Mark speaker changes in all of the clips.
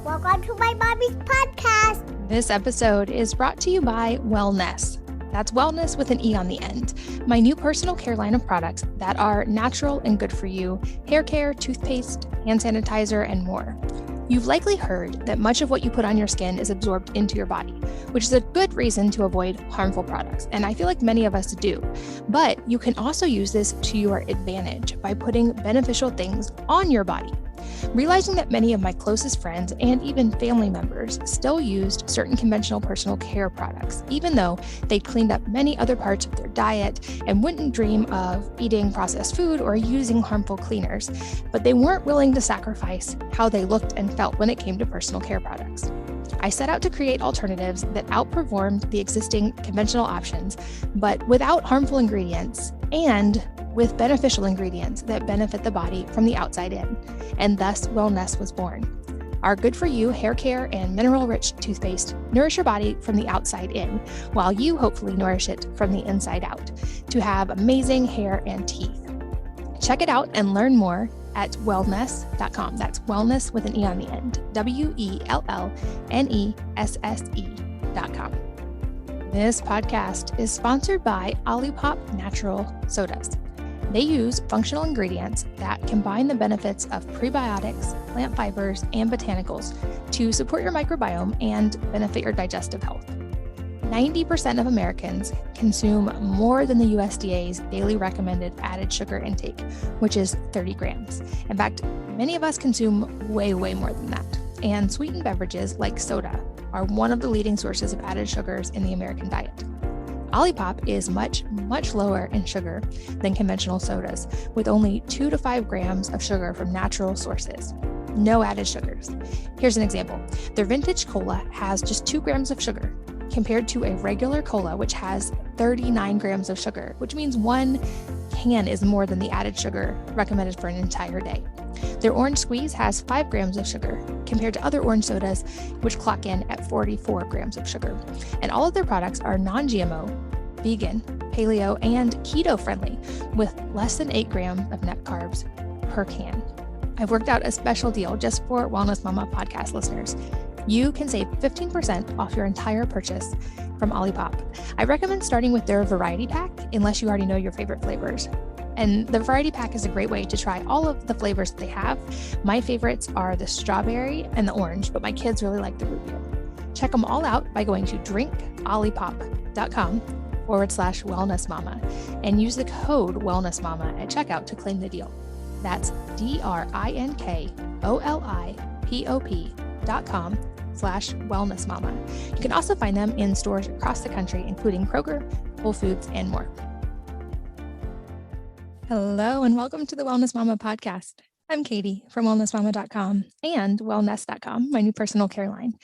Speaker 1: Welcome to my mommy's podcast.
Speaker 2: This episode is brought to you by Wellness. That's wellness with an E on the end. My new personal care line of products that are natural and good for you: hair care, toothpaste, hand sanitizer, and more. You've likely heard that much of what you put on your skin is absorbed into your body, which is a good reason to avoid harmful products, and I feel like many of us do. But you can also use this to your advantage by putting beneficial things on your body. Realizing that many of my closest friends and even family members still used certain conventional personal care products, even though they'd cleaned up many other parts of their diet and wouldn't dream of eating processed food or using harmful cleaners, but they weren't willing to sacrifice how they looked and felt when it came to personal care products. I set out to create alternatives that outperformed the existing conventional options, but without harmful ingredients and with beneficial ingredients that benefit the body from the outside in, and thus Wellness was born. Our good-for-you hair care and mineral-rich toothpaste nourish your body from the outside in, while you hopefully nourish it from the inside out to have amazing hair and teeth. Check it out and learn more at wellness.com. That's wellness with an E on the end. WELLNESSE.com. This podcast is sponsored by Olipop Natural Sodas. They use functional ingredients that combine the benefits of prebiotics, plant fibers, and botanicals to support your microbiome and benefit your digestive health. 90% of Americans consume more than the USDA's daily recommended added sugar intake, which is 30 grams. In fact, many of us consume way more than that. And sweetened beverages like soda are one of the leading sources of added sugars in the American diet. Olipop is much lower in sugar than conventional sodas, with only 2 to 5 grams of sugar from natural sources. No added sugars. Here's an example. Their vintage cola has just 2 grams of sugar, compared to a regular cola, which has 39 grams of sugar, which means one can is more than the added sugar recommended for an entire day. Their orange squeeze has 5 grams of sugar, compared to other orange sodas, which clock in at 44 grams of sugar. And all of their products are non-GMO, vegan, paleo, and keto friendly, with less than 8 grams of net carbs per can. I've worked out a special deal just for Wellness Mama podcast listeners. You can save 15% off your entire purchase from Olipop. I recommend starting with their variety pack, unless you already know your favorite flavors. And the variety pack is a great way to try all of the flavors that they have. My favorites are the strawberry and the orange, but my kids really like the root beer. Check them all out by going to drinkolipop.com/wellnessmama and use the code wellnessmama at checkout to claim the deal. That's drinkolipop.com/wellnessmama. You can also find them in stores across the country, including Kroger, Whole Foods, and more. Hello, and welcome to the Wellness Mama podcast. I'm Katie from wellnessmama.com and wellness.com, my new personal care line.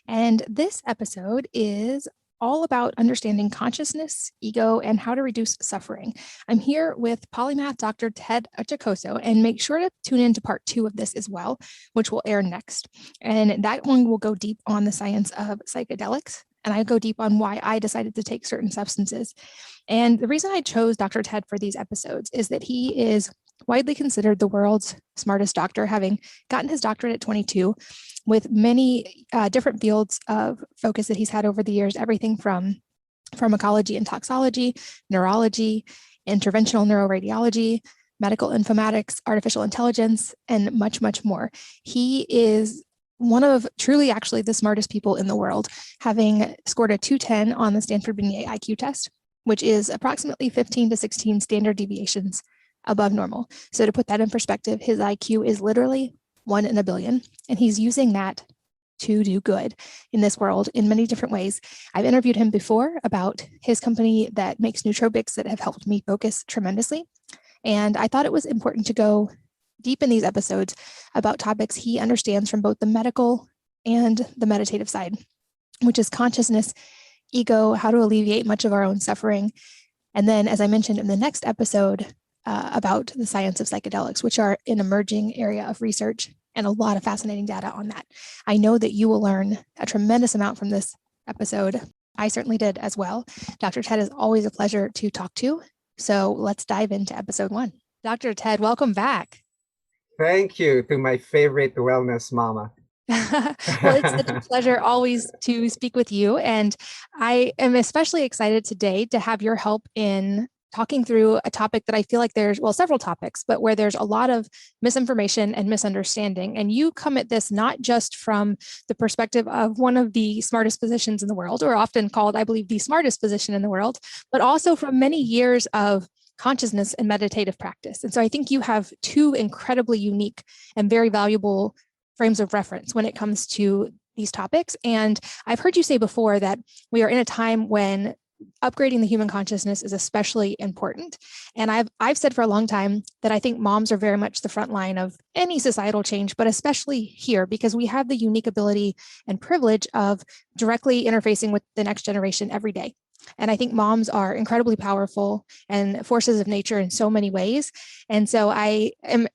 Speaker 2: And this episode is all about understanding consciousness, ego, and how to reduce suffering. I'm here with Polymath Dr. Ted Achacoso, and make sure to tune into part 2 of this as well, which will air next. And that one will go deep on the science of psychedelics, and I go deep on why I decided to take certain substances. And the reason I chose Dr. Ted for these episodes is that he is widely considered the world's smartest doctor, having gotten his doctorate at 22, with many different fields of focus that he's had over the years, everything from pharmacology and toxology, neurology, interventional neuroradiology, medical informatics, artificial intelligence, and much more. He is one of truly actually the smartest people in the world, having scored a 210 on the Stanford Binet IQ test, which is approximately 15 to 16 standard deviations above normal. So to put that in perspective, his IQ is literally 1 in a billion, and he's using that to do good in this world in many different ways. I've interviewed him before about his company that makes nootropics that have helped me focus tremendously. And I thought it was important to go deep in these episodes about topics he understands from both the medical and the meditative side, which is consciousness, ego, how to alleviate much of our own suffering. And then, as I mentioned in the next episode, about the science of psychedelics, which are an emerging area of research and a lot of fascinating data on that. I know that you will learn a tremendous amount from this episode. I certainly did as well. Dr. Ted is always a pleasure to talk to. So let's dive into episode 1. Dr. Ted, welcome back.
Speaker 3: Thank you to my favorite wellness mama.
Speaker 2: Well, it's such a pleasure always to speak with you. And I am especially excited today to have your help in talking through a topic that I feel like there's, well, several topics, but where there's a lot of misinformation and misunderstanding. And you come at this not just from the perspective of one of the smartest physicians in the world, or often called, I believe, the smartest physician in the world, but also from many years of consciousness and meditative practice. And so I think you have two incredibly unique and very valuable frames of reference when it comes to these topics. And I've heard you say before that we are in a time when upgrading the human consciousness is especially important. And I've said for a long time that I think moms are very much the front line of any societal change, but especially here because we have the unique ability and privilege of directly interfacing with the next generation every day. And I think moms are incredibly powerful and forces of nature in so many ways. And so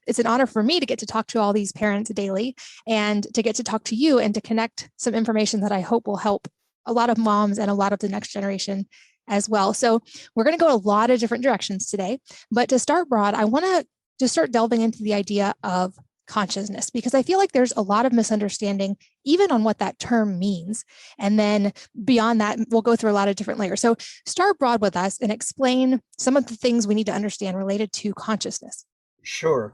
Speaker 2: it's an honor for me to get to talk to all these parents daily and to get to talk to you and to connect some information that I hope will help a lot of moms and a lot of the next generation as well. So we're going to go a lot of different directions today. But to start broad, I want to just start delving into the idea of consciousness, because I feel like there's a lot of misunderstanding even on what that term means. And then beyond that, we'll go through a lot of different layers. So start broad with us and explain some of the things we need to understand related to consciousness.
Speaker 3: Sure.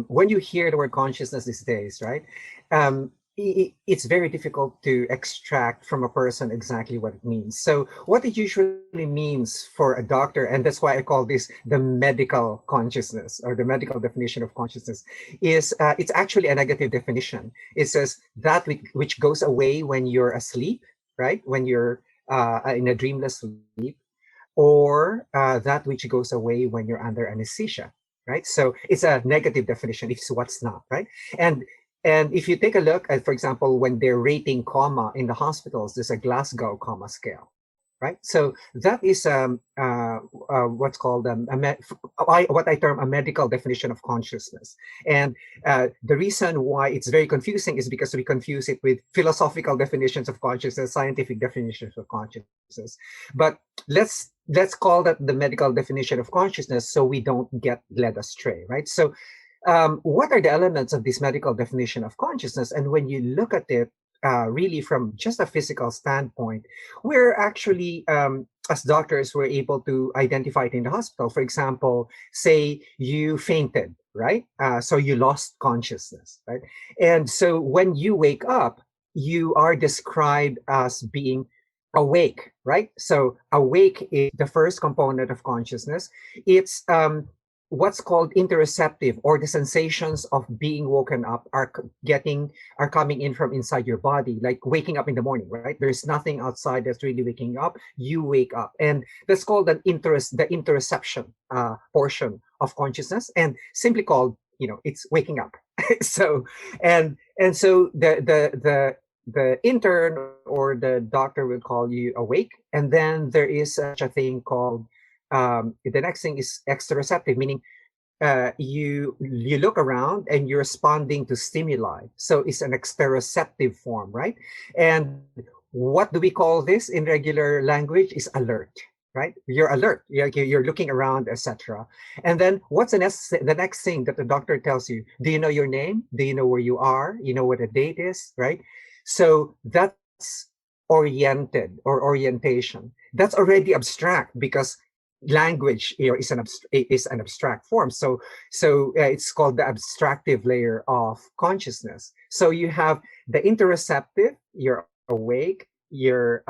Speaker 3: When you hear the word consciousness these days, right? It's very difficult to extract from a person exactly what it means. So what it usually means for a doctor, and that's why I call this the medical consciousness or the medical definition of consciousness, is it's actually a negative definition. It says that which goes away when you're asleep, right? When you're in a dreamless sleep, or that which goes away when you're under anesthesia, right? So it's a negative definition. It's what's not, right? And if you take a look at, for example, when they're rating coma in the hospitals, there's a Glasgow coma scale, right? So that is what's called what I term a medical definition of consciousness. And the reason why it's very confusing is because we confuse it with philosophical definitions of consciousness, scientific definitions of consciousness. But let's call that the medical definition of consciousness so we don't get led astray, right? So what are the elements of this medical definition of consciousness? And when you look at it really from just a physical standpoint, we're actually, as doctors, we're able to identify it in the hospital. For example, say you fainted, right? So you lost consciousness, right? And so when you wake up, you are described as being awake, right? So awake is the first component of consciousness. It's what's called interoceptive, or the sensations of being woken up are coming in from inside your body, like waking up in the morning, right? There's nothing outside that's really waking you up. You wake up, and that's called the interoception portion of consciousness, and simply called, it's waking up. So and so the intern or the doctor will call you awake, and then there is such a thing called the next thing is exteroceptive, meaning you look around and you're responding to stimuli. So it's an exteroceptive form, right? And what do we call this in regular language? Is alert, right? You're alert. You're looking around, etc. And then what's the next thing that the doctor tells you? Do you know your name? Do you know where you are? You know what the date is, right? So that's oriented or orientation. That's already abstract because language is an abstract form. So it's called the abstractive layer of consciousness. So you have the interoceptive, you're awake, you're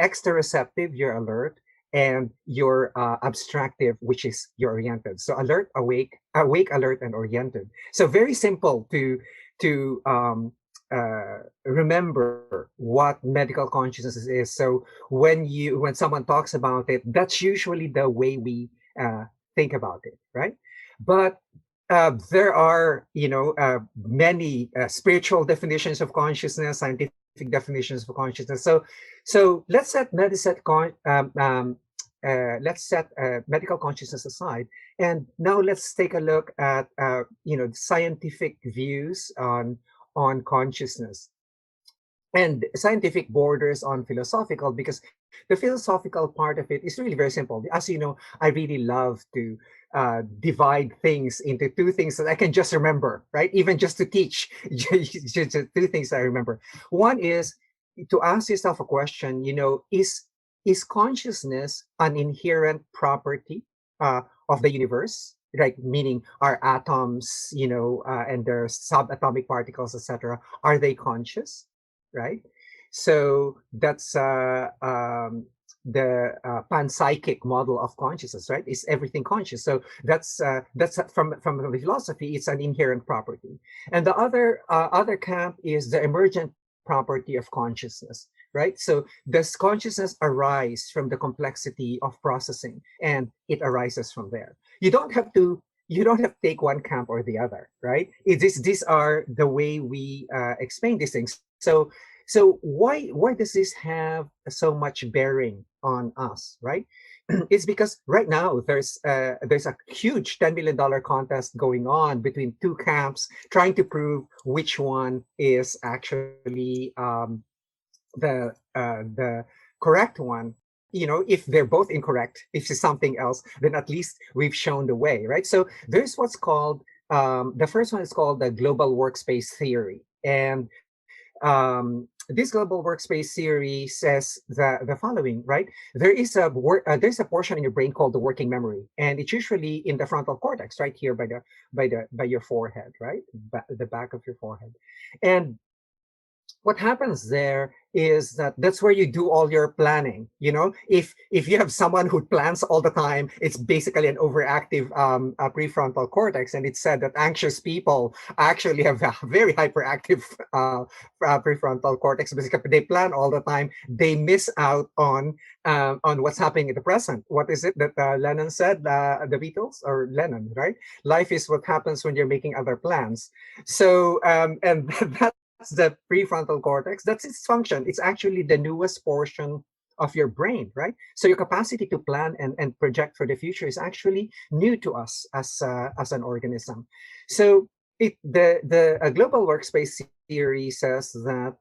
Speaker 3: exteroceptive, you're alert, and you're abstractive, which is you're oriented. So alert, awake, alert, and oriented. So very simple to remember what medical consciousness is. So when someone talks about it, that's usually the way we think about it, right? But there are, many spiritual definitions of consciousness, scientific definitions of consciousness. So let's set medical consciousness aside, and now let's take a look at scientific views on consciousness. And scientific borders on philosophical, because the philosophical part of it is really very simple. As you know, I really love to divide things into two things that I can just remember, right? Even just to teach, just two things that I remember. One is to ask yourself a question, is consciousness an inherent property of the universe? Right, meaning our atoms, and their subatomic particles, etc. Are they conscious? Right. So that's the panpsychic model of consciousness, right? Is everything conscious? So that's from the philosophy. It's an inherent property, and the other camp is the emergent property of consciousness, right? So does consciousness arise from the complexity of processing, and it arises from there. You don't have to take one camp or the other, right? These are the way we explain these things. So why does this have so much bearing on us, right? It's because right now there's a huge $10 million contest going on between two camps trying to prove which one is actually the correct one. If they're both incorrect, if it's something else, then at least we've shown the way, right? So there's what's called the first one is called the global workspace theory, and this global workspace theory says the following, right? There's a portion in your brain called the working memory, and it's usually in the frontal cortex, right here by your forehead, right, the back of your forehead. And what happens there is that's where you do all your planning. If you have someone who plans all the time, it's basically an overactive prefrontal cortex, and it's said that anxious people actually have a very hyperactive prefrontal cortex, because they plan all the time. They miss out on what's happening in the present. What is it that Lennon said, the Beatles, or Lennon, right? Life is what happens when you're making other plans. So and that the prefrontal cortex. That's its function. It's actually the newest portion of your brain, right? So your capacity to plan and project for the future is actually new to us as an organism. So the global workspace theory says that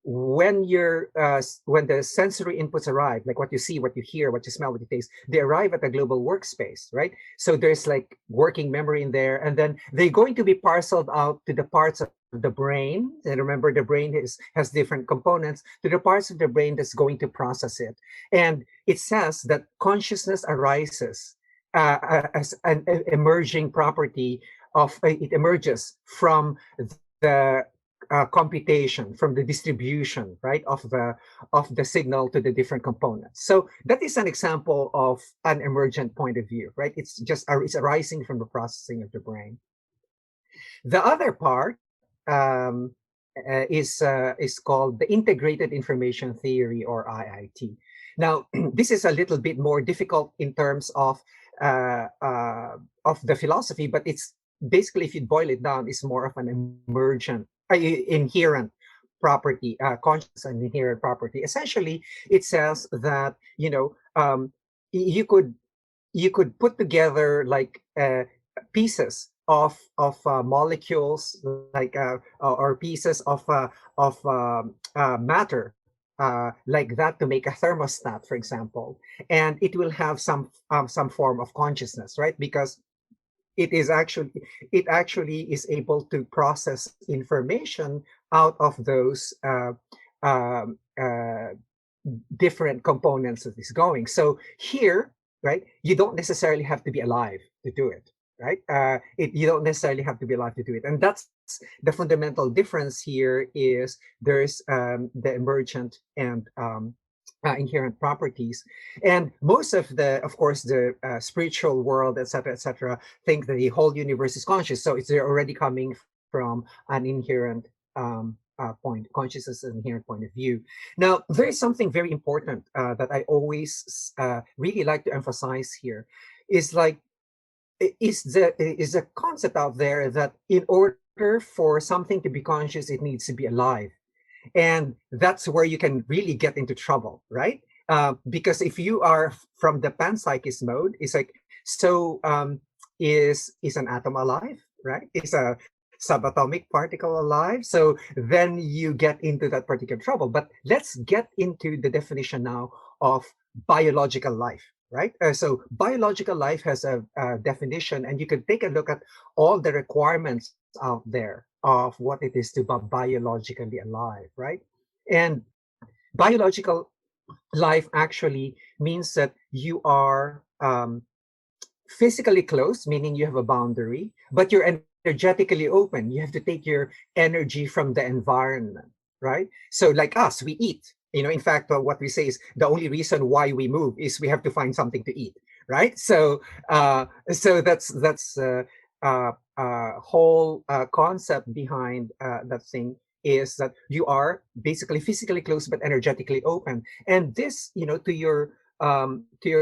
Speaker 3: when the sensory inputs arrive, like what you see, what you hear, what you smell, what you taste, they arrive at a global workspace, right? So there's like working memory in there, and then they're going to be parceled out to the parts of the brain. And remember, the brain has different components, to the parts of the brain that's going to process it. And it says that consciousness arises as an emerging property of it emerges from the computation, from the distribution, right, of the signal to the different components. So that is an example of an emergent point of view, right? It's arising from the processing of the brain. The other part is called the integrated information theory, or IIT. Now, this is a little bit more difficult in terms of the philosophy, but it's basically, if you boil it down, it's more of an inherent property, conscious and inherent property. Essentially, it says that you could put together like pieces of molecules, like or pieces of matter, like that, to make a thermostat, for example, and it will have some form of consciousness, right? Because it actually is able to process information out of those um, uh, different components that is going. So here, right, you don't necessarily have to be alive to do it, right? You don't necessarily have to be alive to do it. And that's the fundamental difference here, is there's the emergent and inherent properties. And most of course, the spiritual world, etc., think that the whole universe is conscious. So they're already coming from an inherent point, consciousness, an inherent point of view. Now, there is something very important that I always really like to emphasize here, is like, is the concept out there that in order for something to be conscious, it needs to be alive. And that's where you can really get into trouble, right? Because if you are from the panpsychist mode, it's like, so is an atom alive, right? Is a subatomic particle alive. So then you get into that particular trouble. But let's get into the definition now of biological life, right? So biological life has a definition, and you can take a look at all the requirements out there of what it is to be biologically alive, right? And biological life actually means that you are physically close, meaning you have a boundary, but you're energetically open. You have to take your energy from the environment, right? So, like us, we eat. In fact, what we say is the only reason why we move is we have to find something to eat, right? So that's whole concept behind that thing is that you are basically physically close but energetically open, and this, to your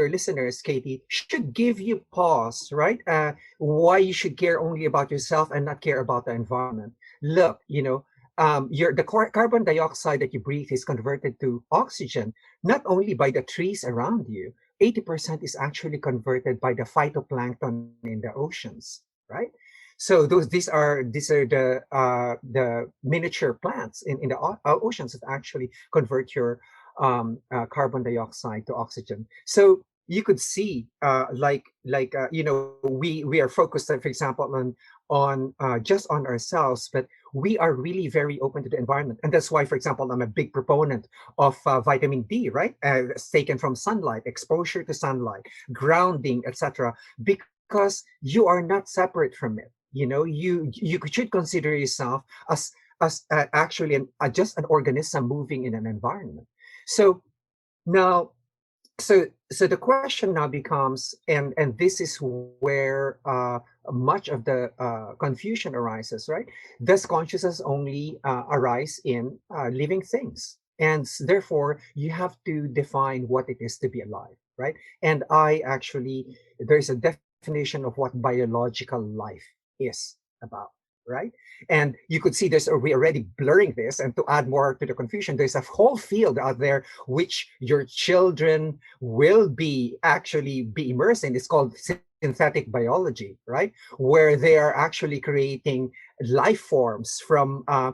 Speaker 3: listeners, Katie, should give you pause, right? Why you should care only about yourself and not care about the environment. Look, the carbon dioxide that you breathe is converted to oxygen, not only by the trees around you. 80% is actually converted by the phytoplankton in the oceans, right? So these are the miniature plants in the oceans that actually convert your carbon dioxide to oxygen. So you could see, we are focused, for example, on just on ourselves, but we are really very open to the environment, and that's why, for example, I'm a big proponent of vitamin D, right? It's taken from sunlight, exposure to sunlight, grounding, etc. Because you are not separate from it. You should consider yourself as actually just an organism moving in an environment. So now, so the question now becomes, and this is where much of the confusion arises, right? Does consciousness only arise in living things? And therefore, you have to define what it is to be alive, right? And there's a definition of what biological life is about, right? And you could see we're already blurring this, and to add more to the confusion, there's a whole field out there which your children will be immersed in. It's called synthetic biology, right? Where they are actually creating life forms from raw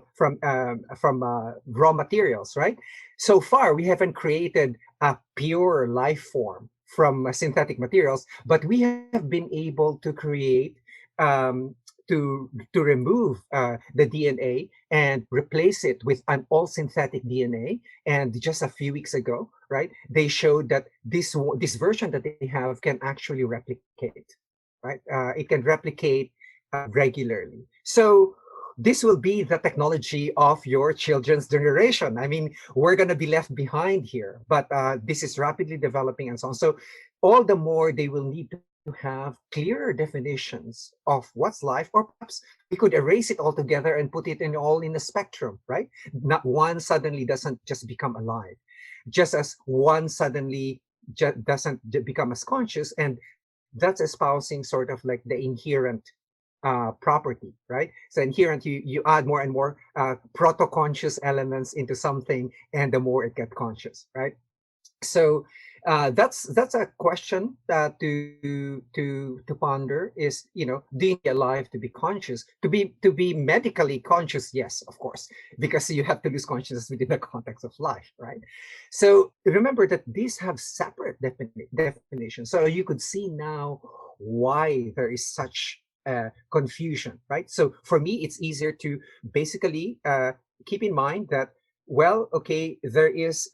Speaker 3: materials, right? So far, we haven't created a pure life form from synthetic materials, but we have been able to create um, to remove the DNA and replace it with an all synthetic DNA. And just a few weeks ago, right, they showed that this version that they have can actually replicate, right? It can replicate regularly. So this will be the technology of your children's generation. I mean, we're going to be left behind here, but this is rapidly developing and so on. So all the more they will need to have clearer definitions of what's life, or perhaps we could erase it altogether and put it all in a spectrum, right? Not one suddenly doesn't just become alive, just as one suddenly doesn't become as conscious, and that's espousing sort of like the inherent property, right? So inherent, you add more and more proto-conscious elements into something, and the more it gets conscious, right? So that's a question to ponder. Is, do you need alive to be conscious, to be medically conscious? Yes, of course, because you have to lose consciousness within the context of life, right? So remember that these have separate definitions. So you could see now why there is such confusion, right? So for me, it's easier to basically keep in mind that, well, okay, there is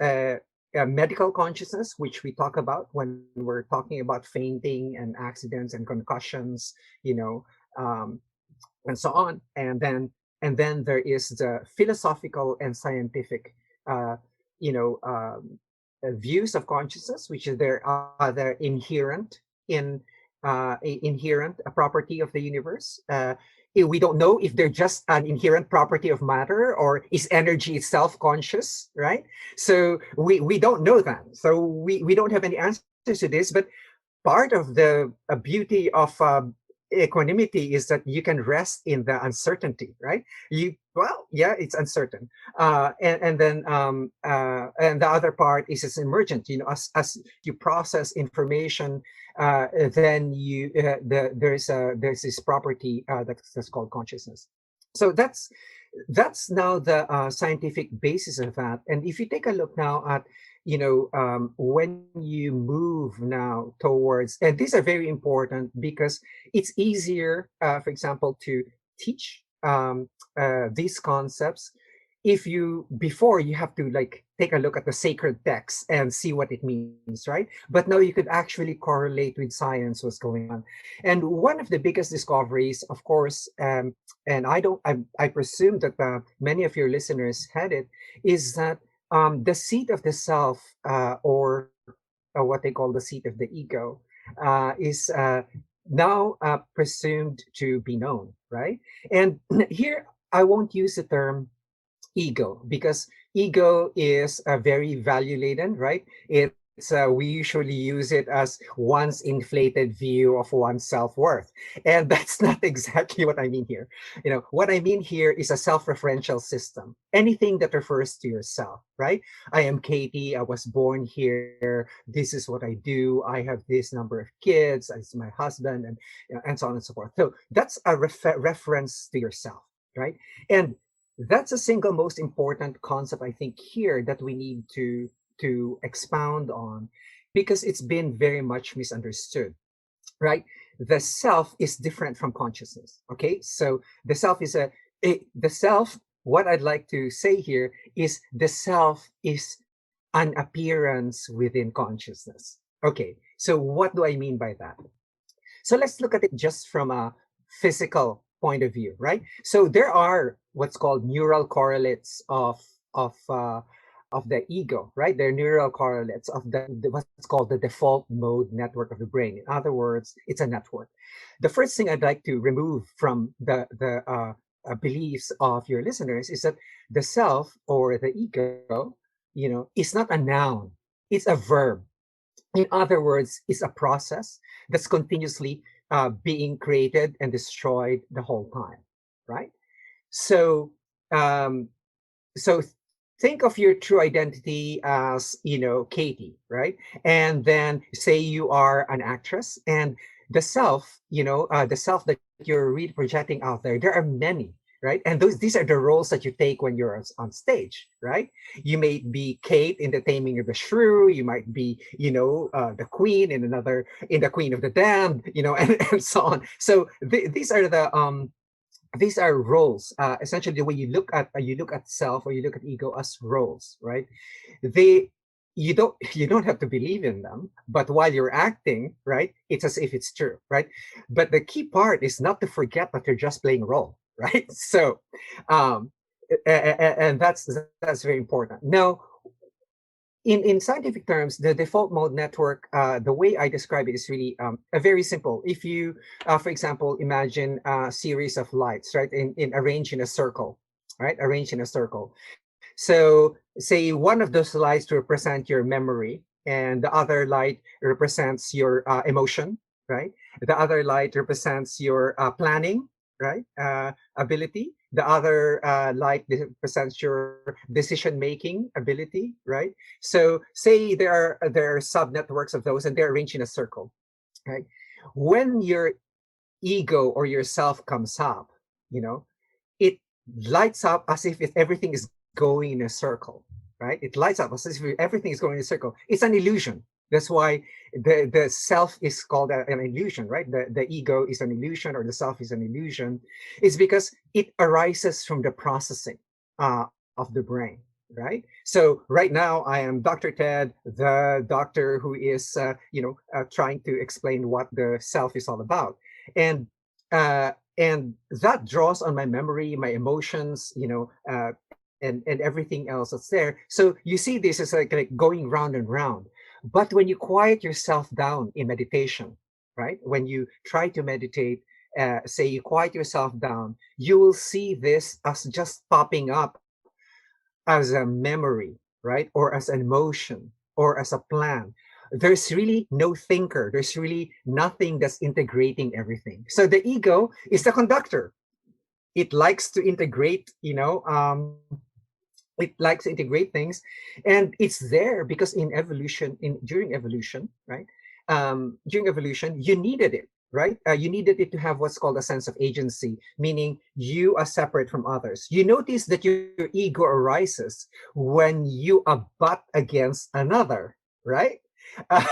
Speaker 3: medical consciousness, which we talk about when we're talking about fainting and accidents and concussions, you know, um, and so on. And then there is the philosophical and scientific, uh, you know, views of consciousness, which is there are the inherent a property of the universe. We don't know if they're just an inherent property of matter, or is energy itself conscious, right? So we don't know that. So we don't have any answers to this. But part of the beauty of equanimity is that you can rest in the uncertainty, right? Yeah, it's uncertain. And the other part is it's emergent. As you process information, then there's this property that's called consciousness. So that's now the scientific basis of that. And if you take a look now at, when you move now towards, and these are very important because it's easier, for example, to teach these concepts. If you before you have to like take a look at the sacred text and see what it means, right? But now you could actually correlate with science what's going on. And one of the biggest discoveries, of course, and I presume that many of your listeners had it, is that the seat of the self, or what they call the seat of the ego, is now presumed to be known, right? And here I won't use the term ego, because ego is very value laden, right? It's we usually use it as one's inflated view of one's self-worth, and that's not exactly what I mean here. What I mean here is a self-referential system, anything that refers to yourself, right? I am Katie, I was born here, this is what I do, I have this number of kids, this is my husband, and so on and so forth. So that's a reference to yourself, right? And that's a single most important concept, I think, here that we need to expound on, because it's been very much misunderstood, right? The self is different from consciousness. Okay, so the self is the self. What I'd like to say here is the self is an appearance within consciousness. Okay, so what do I mean by that? So let's look at it just from a physical point of view, right? So there are what's called neural correlates of uh, of the ego, right? They're neural correlates of what's called the default mode network of the brain. In other words, it's a network. The first thing I'd like to remove from the beliefs of your listeners is that the self or the ego, is not a noun; it's a verb. In other words, it's a process that's continuously being created and destroyed the whole time, right? So, um, so think of your true identity as, Katie, right? And then say you are an actress, and the self that you're really projecting out there. There are many, right? And these are the roles that you take when you're on stage, right? You may be Kate in the Taming of the Shrew. You might be, the Queen in the Queen of the Damned, and so on. So these are roles. Essentially, the way you look at self, or you look at ego as roles, right? They you don't have to believe in them, but while you're acting, right, it's as if it's true, right? But the key part is not to forget that you're just playing a role, right? So, um, and that's very important. Now, in scientific terms, the default mode network, the way I describe it is really a very simple. If you, for example, imagine a series of lights, right, in arranged in a circle, right, arranged in a circle. So, say one of those lights represent your memory, and the other light represents your emotion, right? The other light represents your planning, right? Ability. The other light represents your decision making ability, right? So, say there are sub networks of those, and they're arranged in a circle, right? When your ego or yourself comes up, it lights up as if everything is going in a circle, right? It lights up as if everything is going in a circle. It's an illusion. That's why the self is called an illusion, right? The ego is an illusion, or the self is an illusion. It's because it arises from the processing of the brain, right? So right now I am Dr. Ted, the doctor who is, trying to explain what the self is all about. And and that draws on my memory, my emotions, and everything else that's there. So you see this as like going round and round. But when you quiet yourself down in meditation, right? When you try to meditate, say you quiet yourself down, you will see this as just popping up as a memory, right? Or as an emotion, or as a plan. There's really no thinker. There's really nothing that's integrating everything. So the ego is the conductor. It likes to integrate, it likes to integrate things, and it's there because in evolution, during evolution, right? During evolution, you needed it, right? You needed it to have what's called a sense of agency, meaning you are separate from others. You notice that your ego arises when you abut against another, right? Uh,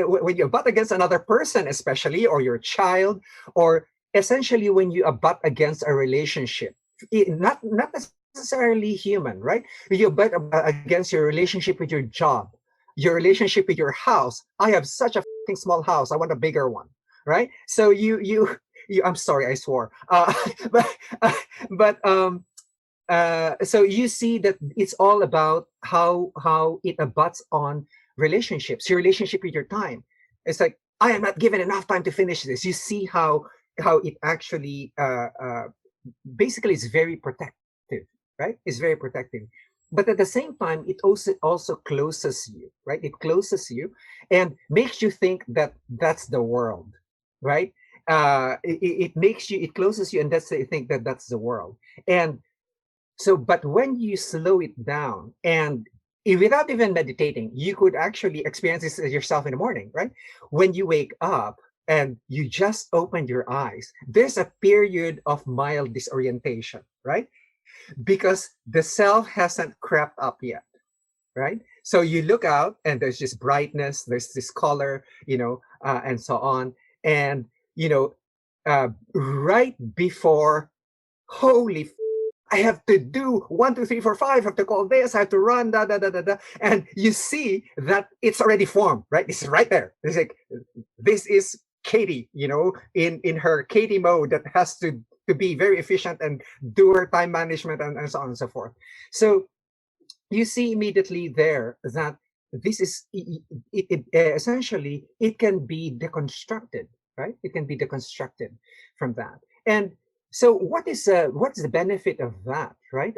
Speaker 3: when you abut against another person, especially, or your child, or essentially when you abut against a relationship, not necessarily human, right? You abut against your relationship with your job, your relationship with your house. I have such a small house. I want a bigger one, right? So you. I'm sorry, I swore. But uh, but so you see that it's all about how it abuts on relationships, your relationship with your time. It's like, I am not given enough time to finish this. You see how it actually basically is very protective, right? It's very protective. But at the same time, it also closes you, right? It closes you and makes you think that that's the world, right? It makes you, it closes you, and that's, you think that that's the world. And so, but when you slow it down, and without even meditating, you could actually experience this yourself in the morning, right? When you wake up and you just open your eyes, there's a period of mild disorientation, right? Because the self hasn't crept up yet, right? So you look out and there's this brightness, there's this color, and so on. And, right before, holy I have to do 1, 2, 3, 4, 5. I have to call this. I have to run, da da da da da. And you see that it's already formed, right? It's right there. It's like, this is Katie, in her Katie mode that has to be very efficient and do her time management, and so on and so forth. So you see immediately there that this is essentially, it can be deconstructed, right? It can be deconstructed from that. And so what's the benefit of that, right?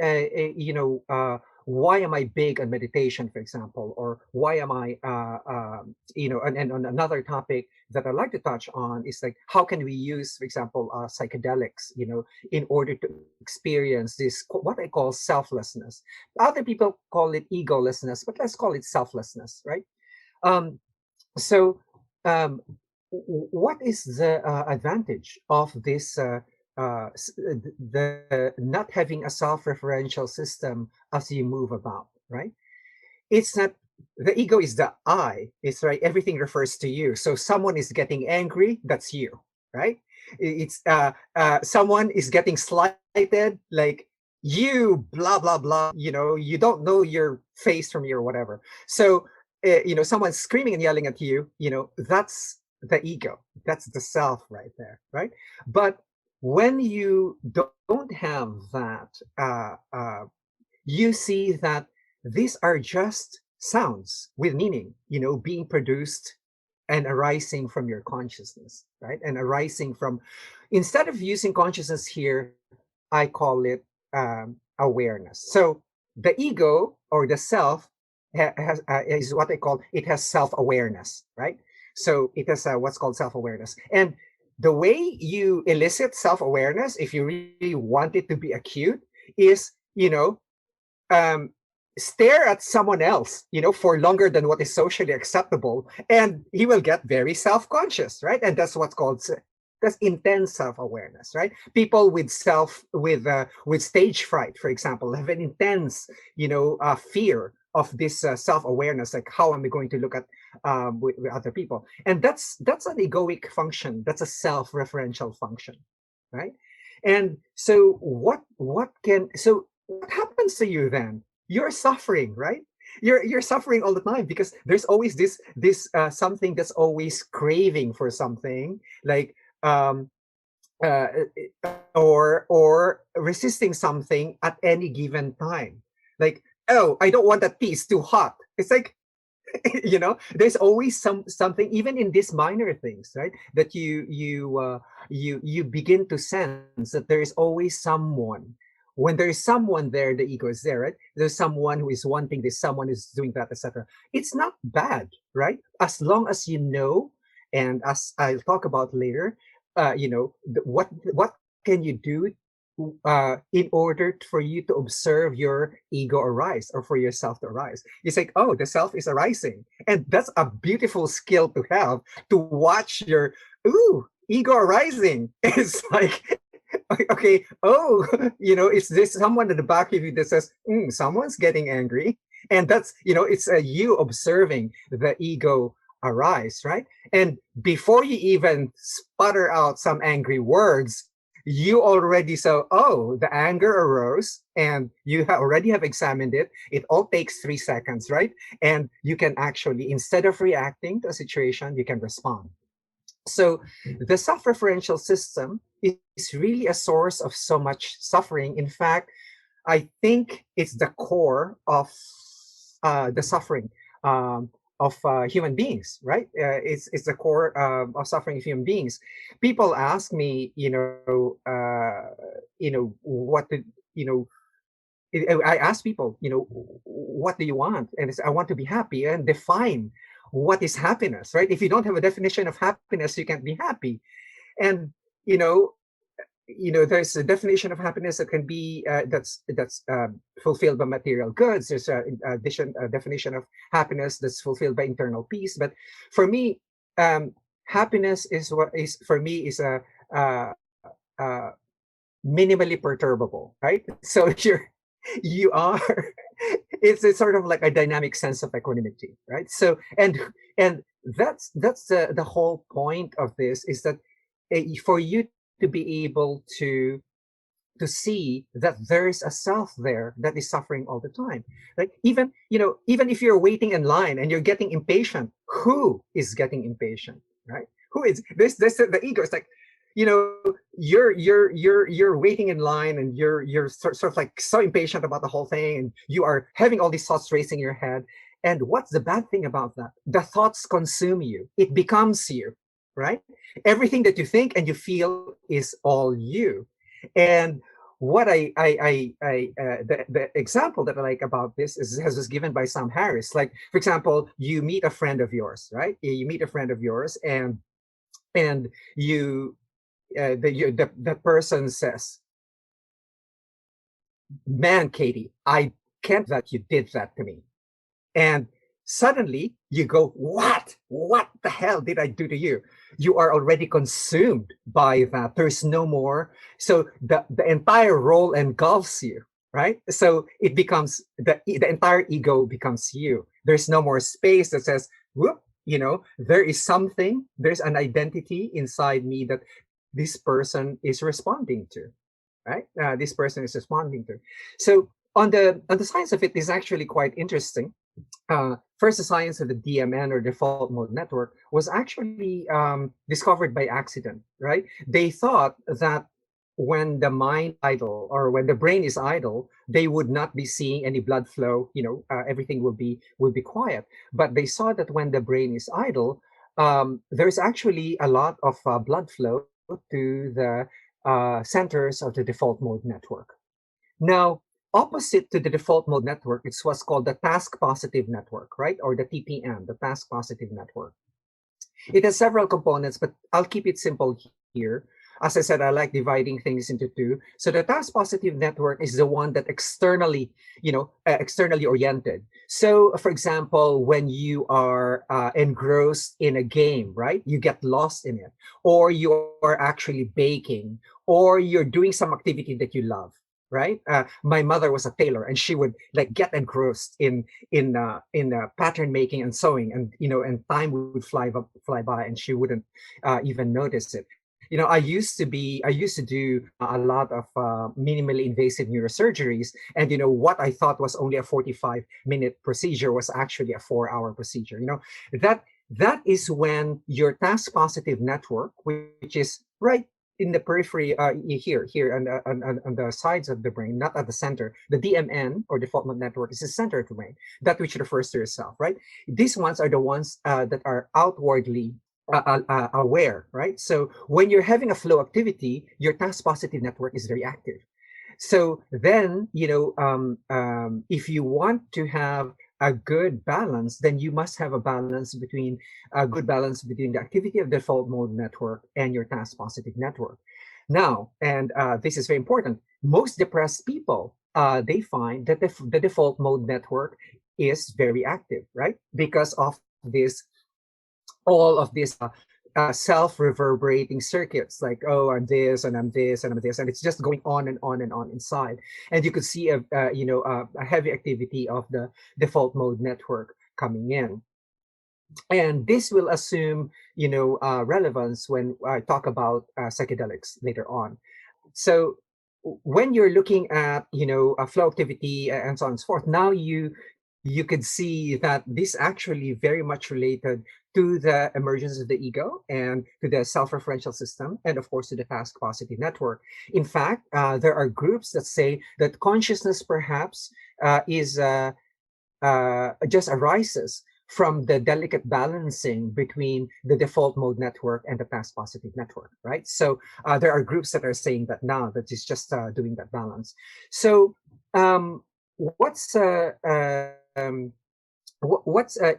Speaker 3: Why am I big on meditation, for example, or why am I and on another topic that I'd like to touch on is like, how can we use, for example, psychedelics, in order to experience this, what I call selflessness. Other people call it egolessness, but let's call it selflessness, right? um, so um, what is the advantage of this the not having a self-referential system as you move about, right? It's not, the ego is the I. It's right, everything refers to you. So someone is getting angry, that's you, right? It's someone is getting slighted, like, you blah blah blah, you don't know your face from your whatever. So someone's screaming and yelling at you, that's the ego, that's the self right there, right? But when you don't have that, you see that these are just sounds with meaning, being produced and arising from your consciousness, right? And arising from, instead of using consciousness here, I call it awareness. So the ego or the self is what I call, it has self-awareness, right? So it has what's called self-awareness. And the way you elicit self-awareness, if you really want it to be acute, is, um, stare at someone else, for longer than what is socially acceptable, and he will get very self-conscious, right? And that's what's called, that's intense self-awareness, right? People with stage fright, for example, have an intense, fear of this self-awareness, like, how am I going to look at with other people? And that's an egoic function. That's a self-referential function, right? And so what happens to you then? You're suffering, right? You're suffering all the time, because there's always this something that's always craving for something, like um uh, or resisting something at any given time, like, oh, I don't want that tea, it's too hot. It's like, there's always something, even in these minor things, right, that you begin to sense that there is always someone. When there is someone there, the ego is there, right? There's someone who is wanting this, someone is doing that, etc. It's not bad, right? As long as you know, and as I'll talk about later, what can you do in order for you to observe your ego arise, or for yourself to arise. It's like, oh, the self is arising. And that's a beautiful skill to have, to watch your, ooh, ego arising. It's like, okay, oh, it's this someone at the back of you that says, someone's getting angry. And that's, it's you observing the ego arise, right? And before you even sputter out some angry words, you already saw, oh, the anger arose, and you already have examined it. It all takes 3 seconds, right? And you can actually, instead of reacting to a situation, you can respond. So the self-referential system is really a source of so much suffering. In fact, I think it's the core of the suffering of human beings, right? It's the core of suffering of human beings. People ask me, what did, I ask people, what do you want? And it's, I want to be happy, and define what is happiness, right? If you don't have a definition of happiness, you can't be happy. And, you know, there's a definition of happiness that can be that's fulfilled by material goods. There's a definition of happiness that's fulfilled by internal peace. But for me, happiness is what is for me is a uh, minimally perturbable, right? So you are it's sort of like a dynamic sense of equanimity, right? So and that's the whole point of this, is that for you to be able to see that there is a self there that is suffering all the time. Like even if you're waiting in line and you're getting impatient, who is getting impatient, right? Who is this the ego? It's like, you're waiting in line, and you're sort of like so impatient about the whole thing, and you are having all these thoughts racing in your head. And what's the bad thing about that? The thoughts consume you. It becomes you, right? Everything that you think and you feel is all you. And what the example that I like about this was given by Sam Harris. Like, for example, you meet a friend of yours, right? You meet a friend of yours, and you the person says, "Man, Katie, I can't that you did that to me." And suddenly you go, what the hell did I do to you? You are already consumed by that. There's no more. So the entire role engulfs you, right? So it becomes the entire ego becomes you. There's no more space that says, whoop, there is something, there's an identity inside me that this person is responding to, right? This person is responding to. So on the science of it is actually quite interesting. First, the science of the DMN, or default mode network, was actually discovered by accident, right? They thought that when the mind idle, or when the brain is idle, they would not be seeing any blood flow. Everything will be quiet. But they saw that when the brain is idle, there's actually a lot of blood flow to the centers of the default mode network. Now, opposite to the default mode network, it's what's called the task positive network, right? Or the TPN, the task positive network. It has several components, but I'll keep it simple here. As I said, I like dividing things into two. So the task positive network is the one that externally oriented. So, for example, when you are engrossed in a game, right, you get lost in it, or you are actually baking, or you're doing some activity that you love, right? My mother was a tailor, and she would like get engrossed in pattern making and sewing, and and time would fly by, and she wouldn't even notice it. I used to do a lot of minimally invasive neurosurgeries, and what I thought was only a 45-minute procedure was actually a 4-hour procedure. That is when your task positive network, which is right in the periphery, here on the sides of the brain, not at the center. The DMN, or default mode network, is the center of the brain, that which refers to yourself, right? These ones are the ones that are outwardly aware, right? So when you're having a flow activity, your task positive network is very active. So then, if you want to have a good balance, then you must have a good balance between the activity of the default mode network and your task positive network. Now, and this is very important, most depressed people, they find that the default mode network is very active, right? Because of this, all of this self-reverberating circuits, like, oh, I'm this and I'm this and I'm this, and it's just going on and on and on inside. And you could see a heavy activity of the default mode network coming in. And this will assume relevance when I talk about psychedelics later on. So when you're looking at a flow activity and so on and so forth, now you could see that this actually very much related to the emergence of the ego and to the self-referential system, and of course to the task positive network. In fact, there are groups that say that consciousness perhaps is just arises from the delicate balancing between the default mode network and the past positive network, right? So there are groups that are saying that now, that is just doing that balance. So what's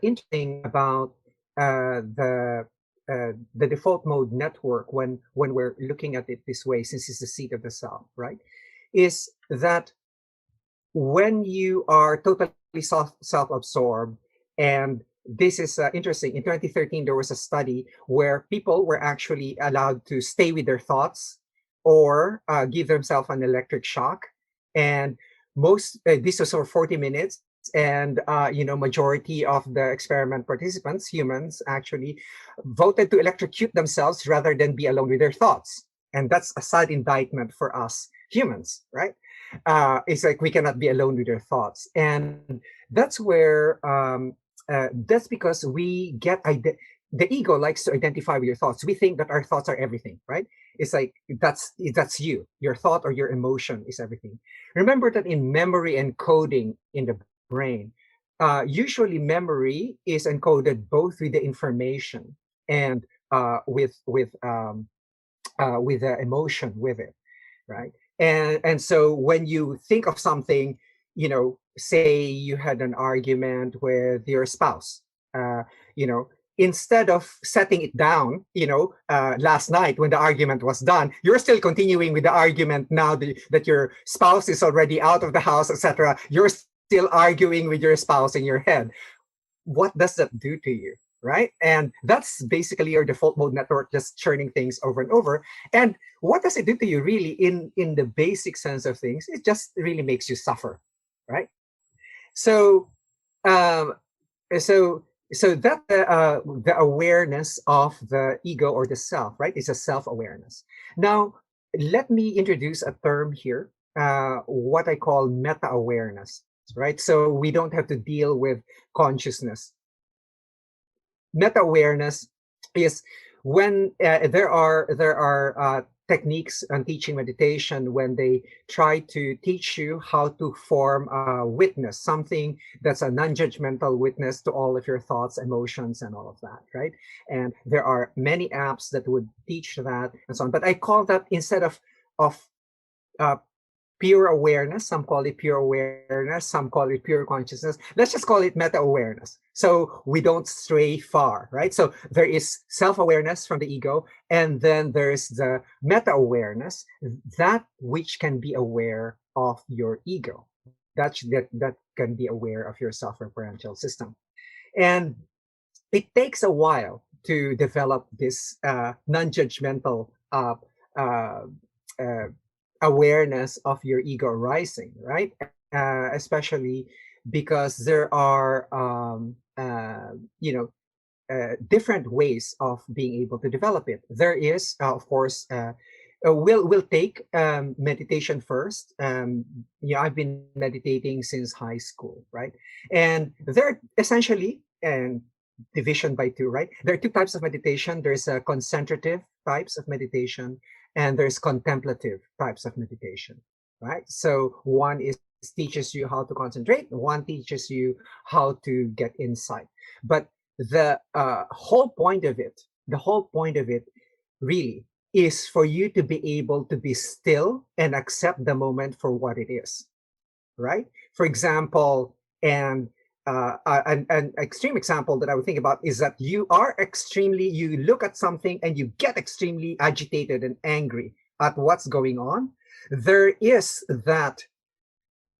Speaker 3: interesting about the default mode network when we're looking at it this way, since it's the seat of the self, right, is that when you are totally self-absorbed, and this is interesting. In 2013, there was a study where people were actually allowed to stay with their thoughts or give themselves an electric shock. And this was for 40 minutes. And, majority of the experiment participants, humans, actually voted to electrocute themselves rather than be alone with their thoughts. And that's a sad indictment for us humans, right? It's like we cannot be alone with our thoughts. And that's where that's because we get the ego likes to identify with your thoughts. We think that our thoughts are everything, right? It's like that's you. Your thought or your emotion is everything. Remember that in memory encoding in the brain, usually memory is encoded both with the information and with the emotion with it, right? And so when you think of something, say you had an argument with your spouse, uh, you know, instead of setting it down, last night when the argument was done, you're still continuing with the argument now that your spouse is already out of the house, etc. You're still arguing with your spouse in your head. What does that do to you, right? And that's basically your default mode network just churning things over and over. And what does it do to you really in the basic sense of things? It just really makes you suffer, right? So um, so that the awareness of the ego or the self, right, is a self-awareness. Now let me introduce a term here, what I call meta-awareness, right? So we don't have to deal with consciousness. Meta-awareness is when there are techniques on teaching meditation when they try to teach you how to form a witness, something that's a non-judgmental witness to all of your thoughts, emotions, and all of that, right? And there are many apps that would teach that and so on. But I call that, instead of uh, pure awareness, some call it pure awareness, some call it pure consciousness. Let's just call it meta awareness, so we don't stray far, right? So there is self-awareness from the ego, and then there's the meta awareness, that which can be aware of your ego, that can be aware of your self-referential system. And it takes a while to develop this non-judgmental uh, uh, awareness of your ego rising, right? Especially because there are, different ways of being able to develop it. There is, of course, we'll take meditation first. I've been meditating since high school, right? And they're essentially and division by two, right? There are two types of meditation. There's a concentrative types of meditation, and there's contemplative types of meditation, right? So one is teaches you how to concentrate, one teaches you how to get insight. But the whole point of it really is for you to be able to be still and accept the moment for what it is, right? For example, and an extreme example that I would think about is that you look at something and you get extremely agitated and angry at what's going on. There is that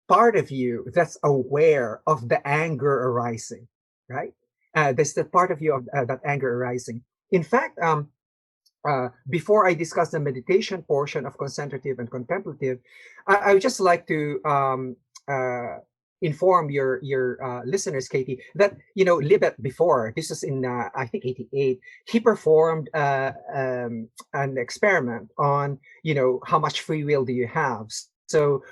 Speaker 3: part of you that's aware of the anger arising, right? There's the part of you of that anger arising. In fact, before I discuss the meditation portion of concentrative and contemplative, I would just like to inform your listeners, Katie, that Libet before this was in I think '88. He performed an experiment on how much free will do you have. So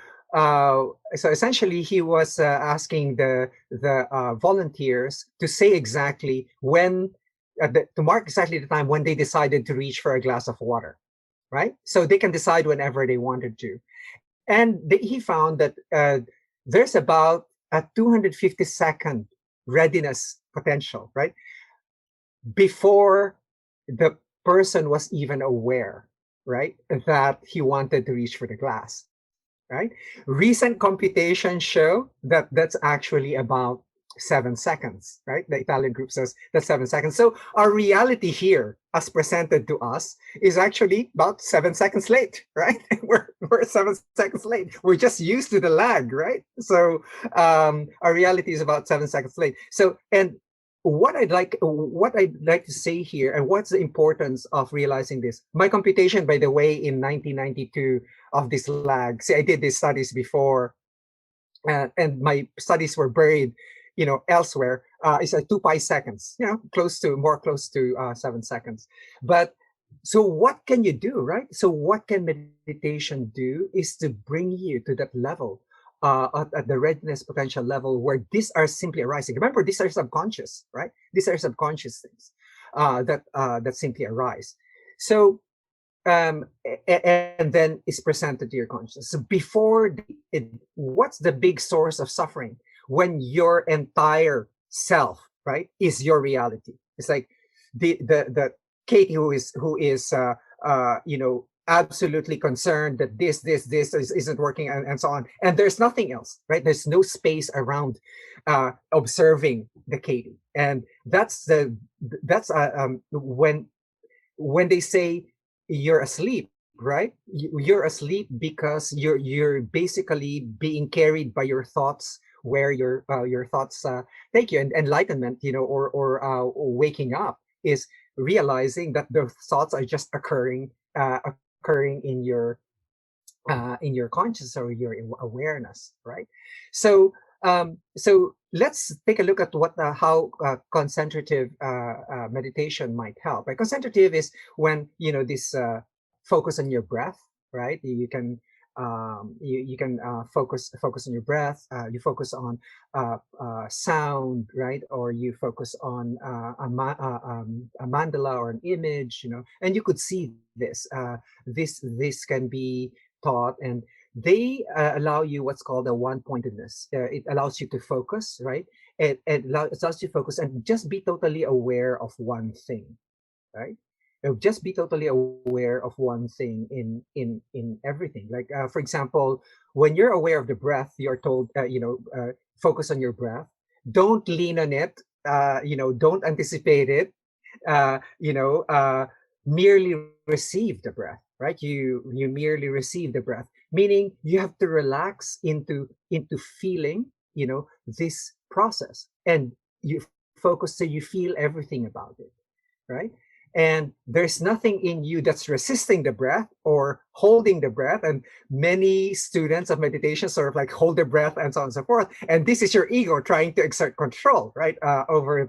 Speaker 3: essentially, he was asking the volunteers to say exactly when to mark exactly the time when they decided to reach for a glass of water, right? So they can decide whenever they wanted to. And he found that there's about a 250-second readiness potential, right? Before the person was even aware, right, that he wanted to reach for the glass, right? Recent computations show that that's actually about 7 seconds, right? The Italian group says that's 7 seconds. So our reality here, as presented to us, is actually about 7 seconds late, right? we're 7 seconds late. We're just used to the lag, right? So our reality is about 7 seconds late. So, and what I'd like to say here, and what's the importance of realizing this? My computation, by the way, in 1992 of this lag. See, I did these studies before, and my studies were buried, elsewhere. It's like 2 pi seconds, more close to 7 seconds. But so what can you do, right? So what can meditation do is to bring you to that level, at the readiness potential level where these are simply arising. Remember, these are subconscious, right? These are subconscious things that simply arise. So and then is presented to your consciousness. So before what's the big source of suffering? When your entire self, right, is your reality. It's like the Katie who is absolutely concerned that this isn't working, and so on, and there's nothing else, right? There's no space around observing the Katie. And that's when they say you're asleep, right? You're asleep because you're basically being carried by your thoughts, where your thoughts take you. And enlightenment, or waking up, is realizing that the thoughts are just occurring in your conscious or your awareness, right? So let's take a look at how concentrative meditation might help. Right? Concentrative is when this focus on your breath, right? You can focus on your breath. You focus on sound, right? Or you focus on a mandala or an image, and you could see this. This can be taught, and they allow you what's called a one-pointedness. It allows you to focus, right? It allows you to focus and just be totally aware of one thing, right? Just be totally aware of one thing in everything. Like for example, when you're aware of the breath, you're told, focus on your breath. Don't lean on it. Don't anticipate it. Uh, you know, uh, Merely receive the breath, right? You merely receive the breath, meaning you have to relax into feeling, this process, and you focus so you feel everything about it, right? And there's nothing in you that's resisting the breath or holding the breath. And many students of meditation sort of like hold their breath and so on and so forth. And this is your ego trying to exert control, right, over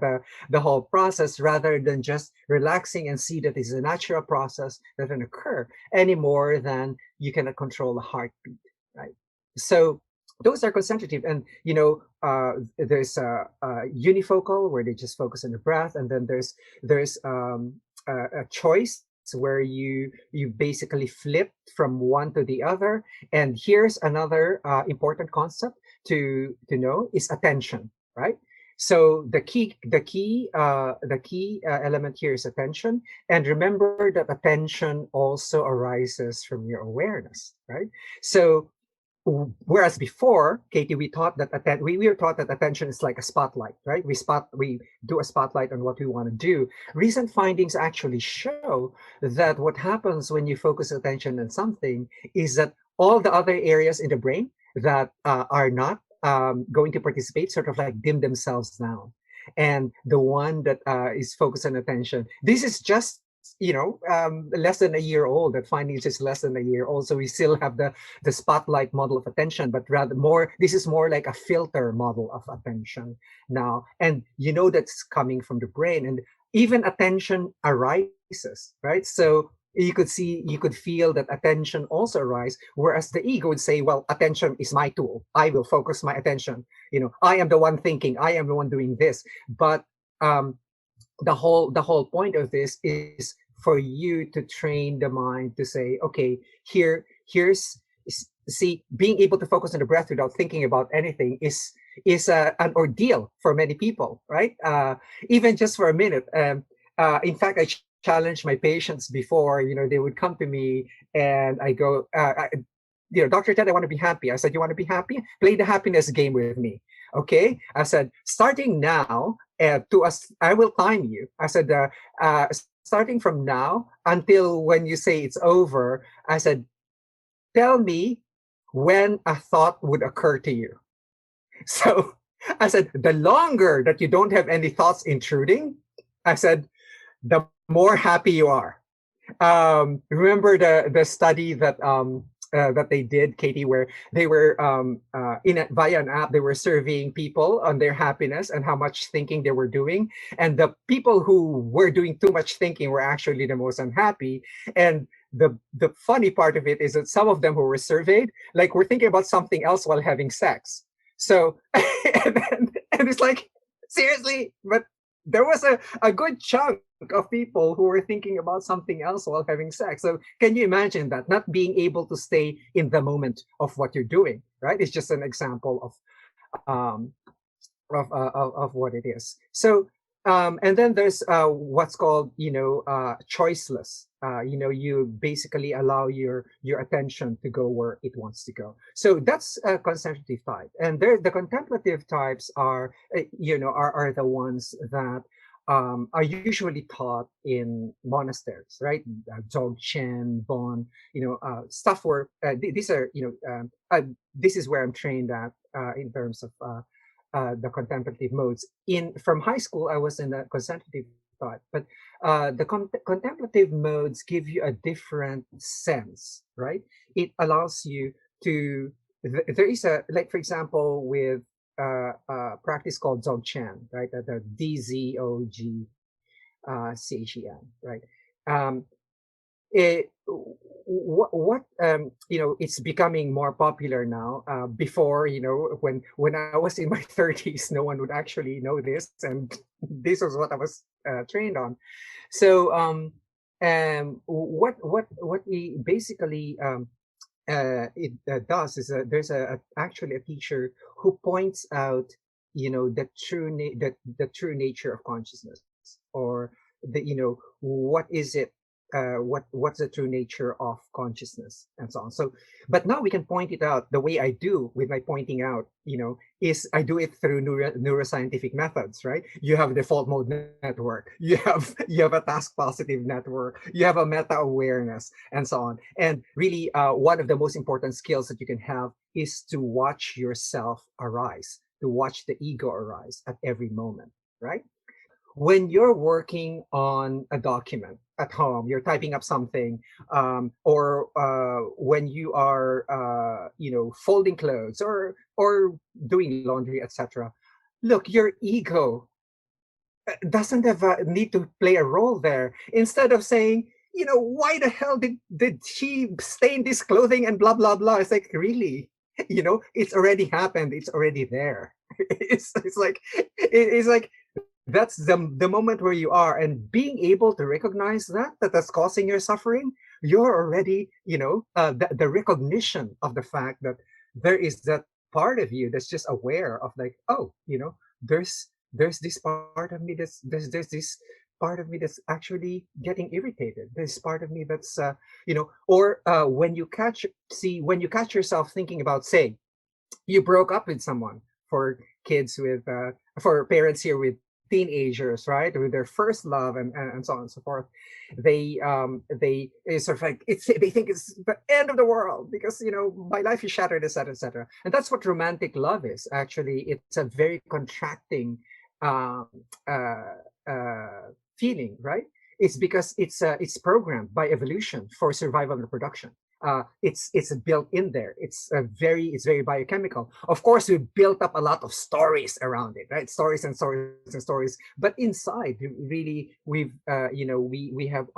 Speaker 3: the whole process, rather than just relaxing and see that it's a natural process that can occur, any more than you cannot control the heartbeat, right? So those are concentrative. And there's a unifocal, where they just focus on the breath. And then there's a choice, where you basically flip from one to the other. And here's another important concept to know, is attention, right? So the key element here is attention. And remember that attention also arises from your awareness, right? So whereas before, Katie, we were taught that attention is like a spotlight, right? We do a spotlight on what we want to do. Recent findings actually show that what happens when you focus attention on something is that all the other areas in the brain that are not going to participate sort of like dim themselves down. and the one that is focused on attention. This is just less than a year old. That finding is just less than a year old. So we still have the spotlight model of attention, but rather more, this is more like a filter model of attention now. And that's coming from the brain, and even attention arises, right? So you could feel that attention also arise, whereas the ego would say, well, attention is my tool. I will focus my attention. I am the one thinking, I am the one doing this. But the whole point of this is for you to train the mind to say, okay, here's see, being able to focus on the breath without thinking about anything is an ordeal for many people, right? Even just for a minute. In fact, I challenged my patients before. They would come to me and I go, Dr. Ted, I want to be happy. I said, you want to be happy? Play the happiness game with me. Okay. I said, starting now, I will time you. I said, starting from now until when you say it's over, I said, tell me when a thought would occur to you. So I said, the longer that you don't have any thoughts intruding, I said, the more happy you are. Remember the study that they did, Katie, where they were via an app, they were surveying people on their happiness and how much thinking they were doing, and the people who were doing too much thinking were actually the most unhappy. And the funny part of it is that some of them who were surveyed, like, were thinking about something else while having sex. So and it's like, seriously, but there was a good chunk of people who were thinking about something else while having sex. So can you imagine that, not being able to stay in the moment of what you're doing, right? It's just an example of what it is. So and then there's what's called choiceless. You basically allow your attention to go where it wants to go. So that's a contemplative type, and the contemplative types are are the ones that are usually taught in monasteries, right? Dzogchen, Bon, stuff where these are this is where I'm trained at in terms of the contemplative modes. From high school, I was in the contemplative thought, but the contemplative modes give you a different sense, right? It allows you to. There is like, for example, with practice called Dzogchen, right? The Dzogchen, right? It's becoming more popular now. Before, when I was in my 30s, no one would actually know this, and this was what I was trained on. So what we basically it does is there's actually a teacher who points out the true nature of consciousness, or what is it, what's the true nature of consciousness, and so on. So, but now we can point it out the way I do with my pointing out, is I do it through neuroscientific methods, right? You have a default mode network, you have a task positive network, you have a meta awareness, and so on. And really, one of the most important skills that you can have is to watch yourself arise, to watch the ego arise at every moment, right? When you're working on a document at home, you're typing up something, or when you are, folding clothes or doing laundry, etc. Look, your ego doesn't have a need to play a role there. Instead of saying, why the hell did she stain this clothing and blah blah blah? It's like, really, it's already happened. It's already there. It's like that's the moment where you are, and being able to recognize that's causing your suffering. You're already, the recognition of the fact that there is that part of you that's just aware of, like, oh, there's this part of me there's this part of me that's actually getting irritated. There's part of me that's or when you catch yourself thinking about, say, you broke up with someone, for kids with for parents here with teenagers, right, with their first love, and so on and so forth. It's sort of like, they think it's the end of the world because my life is shattered, etc., etc. And that's what romantic love is. Actually, it's a very contracting um, uh, feeling, right? It's because it's programmed by evolution for survival and reproduction. It's built in there. It's very biochemical. Of course, we built up a lot of stories around it, right? Stories and stories and stories. But inside, really, we have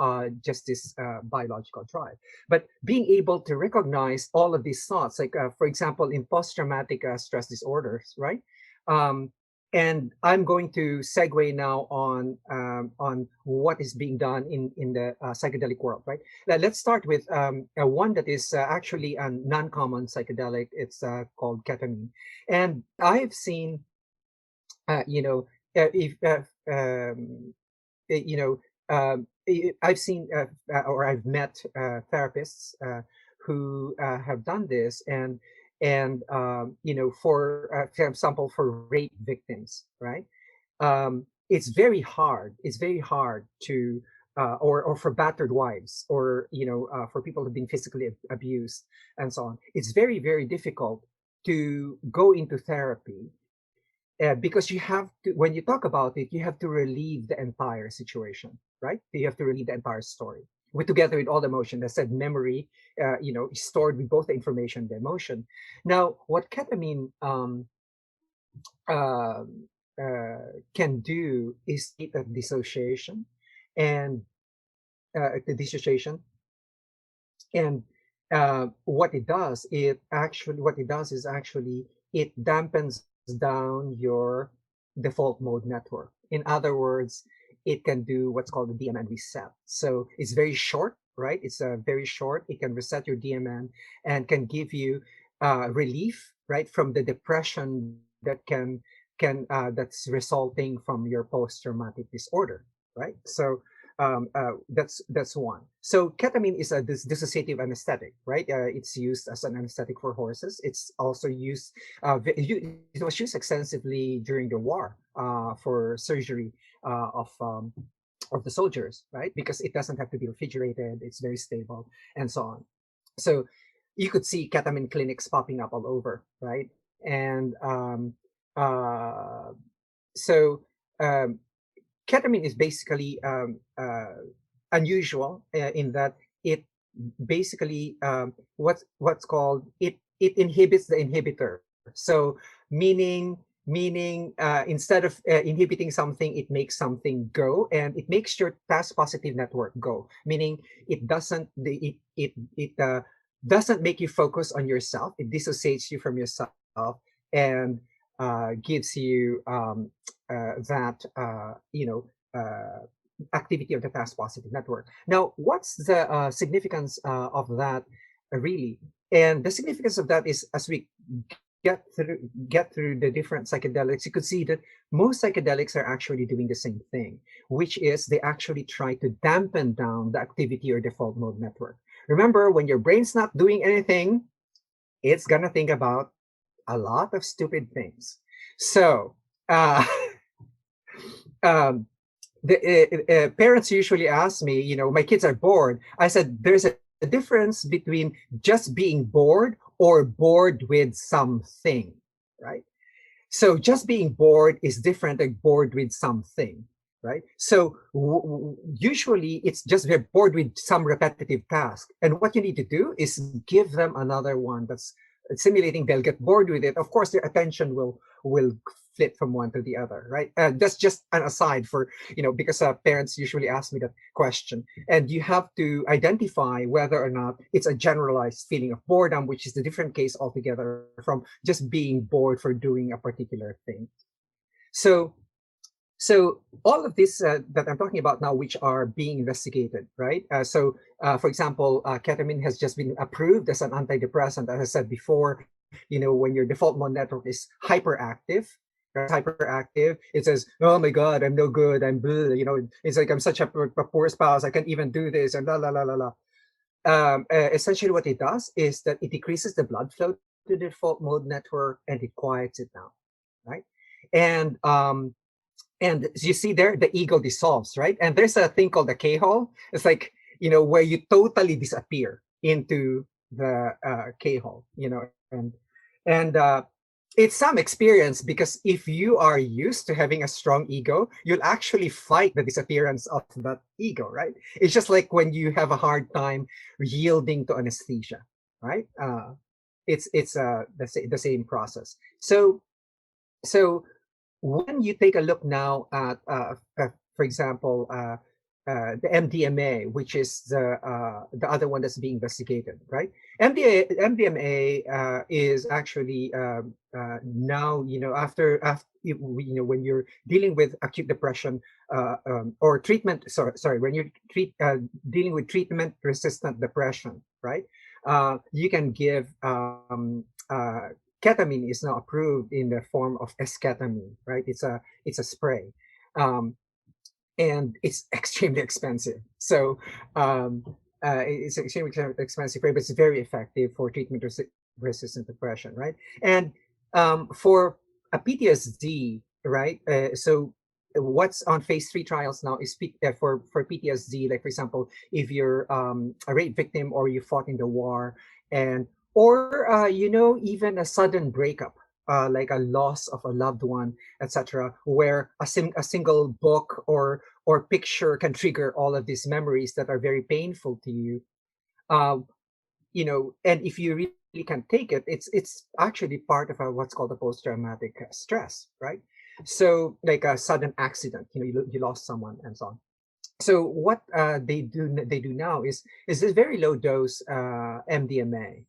Speaker 3: just this biological drive. But being able to recognize all of these thoughts, like for example, in post-traumatic stress disorders, right? Um, and I'm going to segue now on what is being done in the psychedelic world, right? Let's start with one that is actually a non-common psychedelic. It's called ketamine, and I've seen, if you know, I've seen or I've met therapists who have done this, and for example, for rape victims, right? It's very hard. It's very hard to or for battered wives, or for people who've been physically abused and so on. It's very, very difficult to go into therapy because you have to, when you talk about it, you have to relieve the entire situation, right? You have to relieve the entire story with together with all the emotion. I said memory, is stored with both the information and the emotion. Now, what ketamine uh, can do is state of dissociation, and the dissociation, and what it does is actually it dampens down your default mode network. In other words, it can do what's called the DMN reset. So it's very short, right? It's very short. It can reset your DMN and can give you relief, right, from the depression that's resulting from your post-traumatic disorder, right? So that's one. So ketamine is a dissociative anesthetic, right? It's used as an anesthetic for horses. It's also used. It was used extensively during the war for surgery of the soldiers, right? Because it doesn't have to be refrigerated. It's very stable, and so on. So you could see ketamine clinics popping up all over, right? And uh, so um, ketamine is basically unusual in that it basically what's called it inhibits the inhibitor. So meaning instead of inhibiting something, it makes something go, and it makes your task positive network go. Meaning it doesn't make you focus on yourself. It dissociates you from yourself and gives you that activity of the task positive network. Now, what's the significance of that really? And the significance of that is, as we get through the different psychedelics, you could see that most psychedelics are actually doing the same thing, which is they actually try to dampen down the activity or default mode network. Remember, when your brain's not doing anything, it's gonna think about a lot of stupid things. So, um, the parents usually ask me, my kids are bored. I said, there's a difference between just being bored or bored with something, right? So just being bored is different than bored with something, right? So usually it's just they're bored with some repetitive task. And what you need to do is give them another one that's simulating. They'll get bored with it. Of course, their attention will flip from one to the other, right? That's just an aside for, because parents usually ask me that question. And you have to identify whether or not it's a generalized feeling of boredom, which is a different case altogether from just being bored for doing a particular thing. So all of this that I'm talking about now, which are being investigated, right? For example, ketamine has just been approved as an antidepressant, as I said before. When your default mode network is hyperactive, it says, oh my God, I'm no good, I'm blue. It's like I'm such a poor spouse, I can't even do this, and la la la la la. Essentially what it does is that it decreases the blood flow to the default mode network and it quiets it down, right? And you see there, the ego dissolves, right? And there's a thing called the K-hole. It's like, where you totally disappear into the K-hole, and it's some experience, because if you are used to having a strong ego, you'll actually fight the disappearance of that ego, right? It's just like when you have a hard time yielding to anesthesia, right? The same process. So when you take a look now at, for example, the MDMA, which is the other one that's being investigated, right? MDMA is actually now, after when you're dealing with acute depression or treatment, sorry, when you're dealing with treatment-resistant depression, right? You can give ketamine is now approved in the form of esketamine, right? It's a spray, and it's extremely expensive. So it's extremely expensive, but it's very effective for treatment-resistant depression, right? And for a PTSD, right? So what's on phase 3 trials now is for PTSD, like for example, if you're a rape victim or you fought in the war, and or even a sudden breakup, like a loss of a loved one, etc., where a single book or picture can trigger all of these memories that are very painful to you. uh, and if you really can't take it, it's actually part of what's called a post-traumatic stress, right? So like a sudden accident, you lost someone and so on. So what they do now is this very low dose MDMA.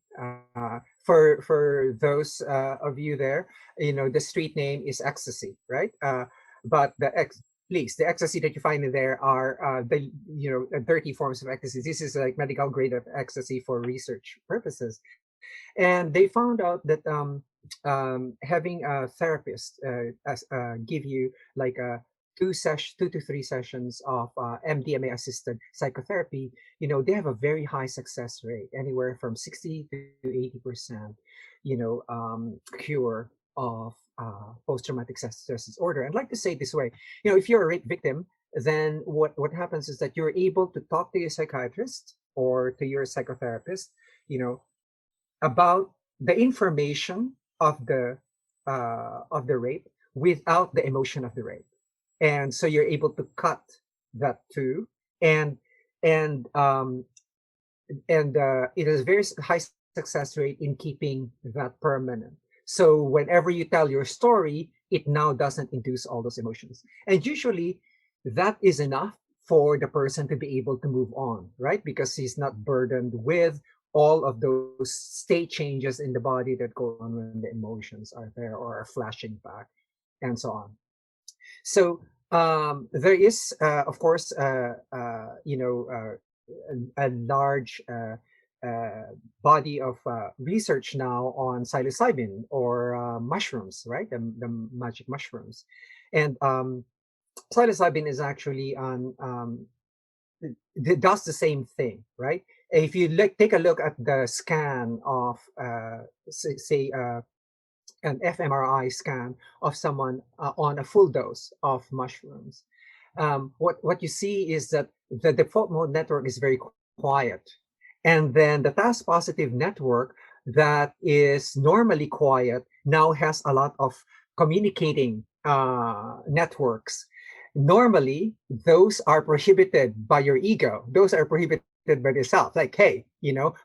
Speaker 3: For those of you there, the street name is ecstasy, right? But please, the ecstasy that you find in there are dirty forms of ecstasy. This is like medical grade of ecstasy for research purposes. And they found out that having a therapist give you like a 2 to 3 sessions of MDMA assisted psychotherapy, they have a very high success rate, anywhere from 60 to 80%, cure of post-traumatic stress disorder. And I'd like to say it this way, if you're a rape victim, then what happens is that you're able to talk to your psychiatrist or to your psychotherapist, about the information of the rape without the emotion of the rape, and so you're able to cut that too. And and um, and it has very high success rate in keeping that permanent. So whenever you tell your story, it now doesn't induce all those emotions, and usually that is enough for the person to be able to move on, right? Because he's not burdened with all of those state changes in the body that go on when the emotions are there or are flashing back, and so on. So there is, of course, a large body of research now on psilocybin or mushrooms, right? The magic mushrooms. And psilocybin is actually on does the same thing, right? If you take a look at the scan of, say, an fMRI scan of someone on a full dose of mushrooms, what you see is that the default mode network is very quiet, and then the task positive network that is normally quiet now has a lot of communicating networks. Normally, those are prohibited by your ego. Those are prohibited by yourself. Like, hey,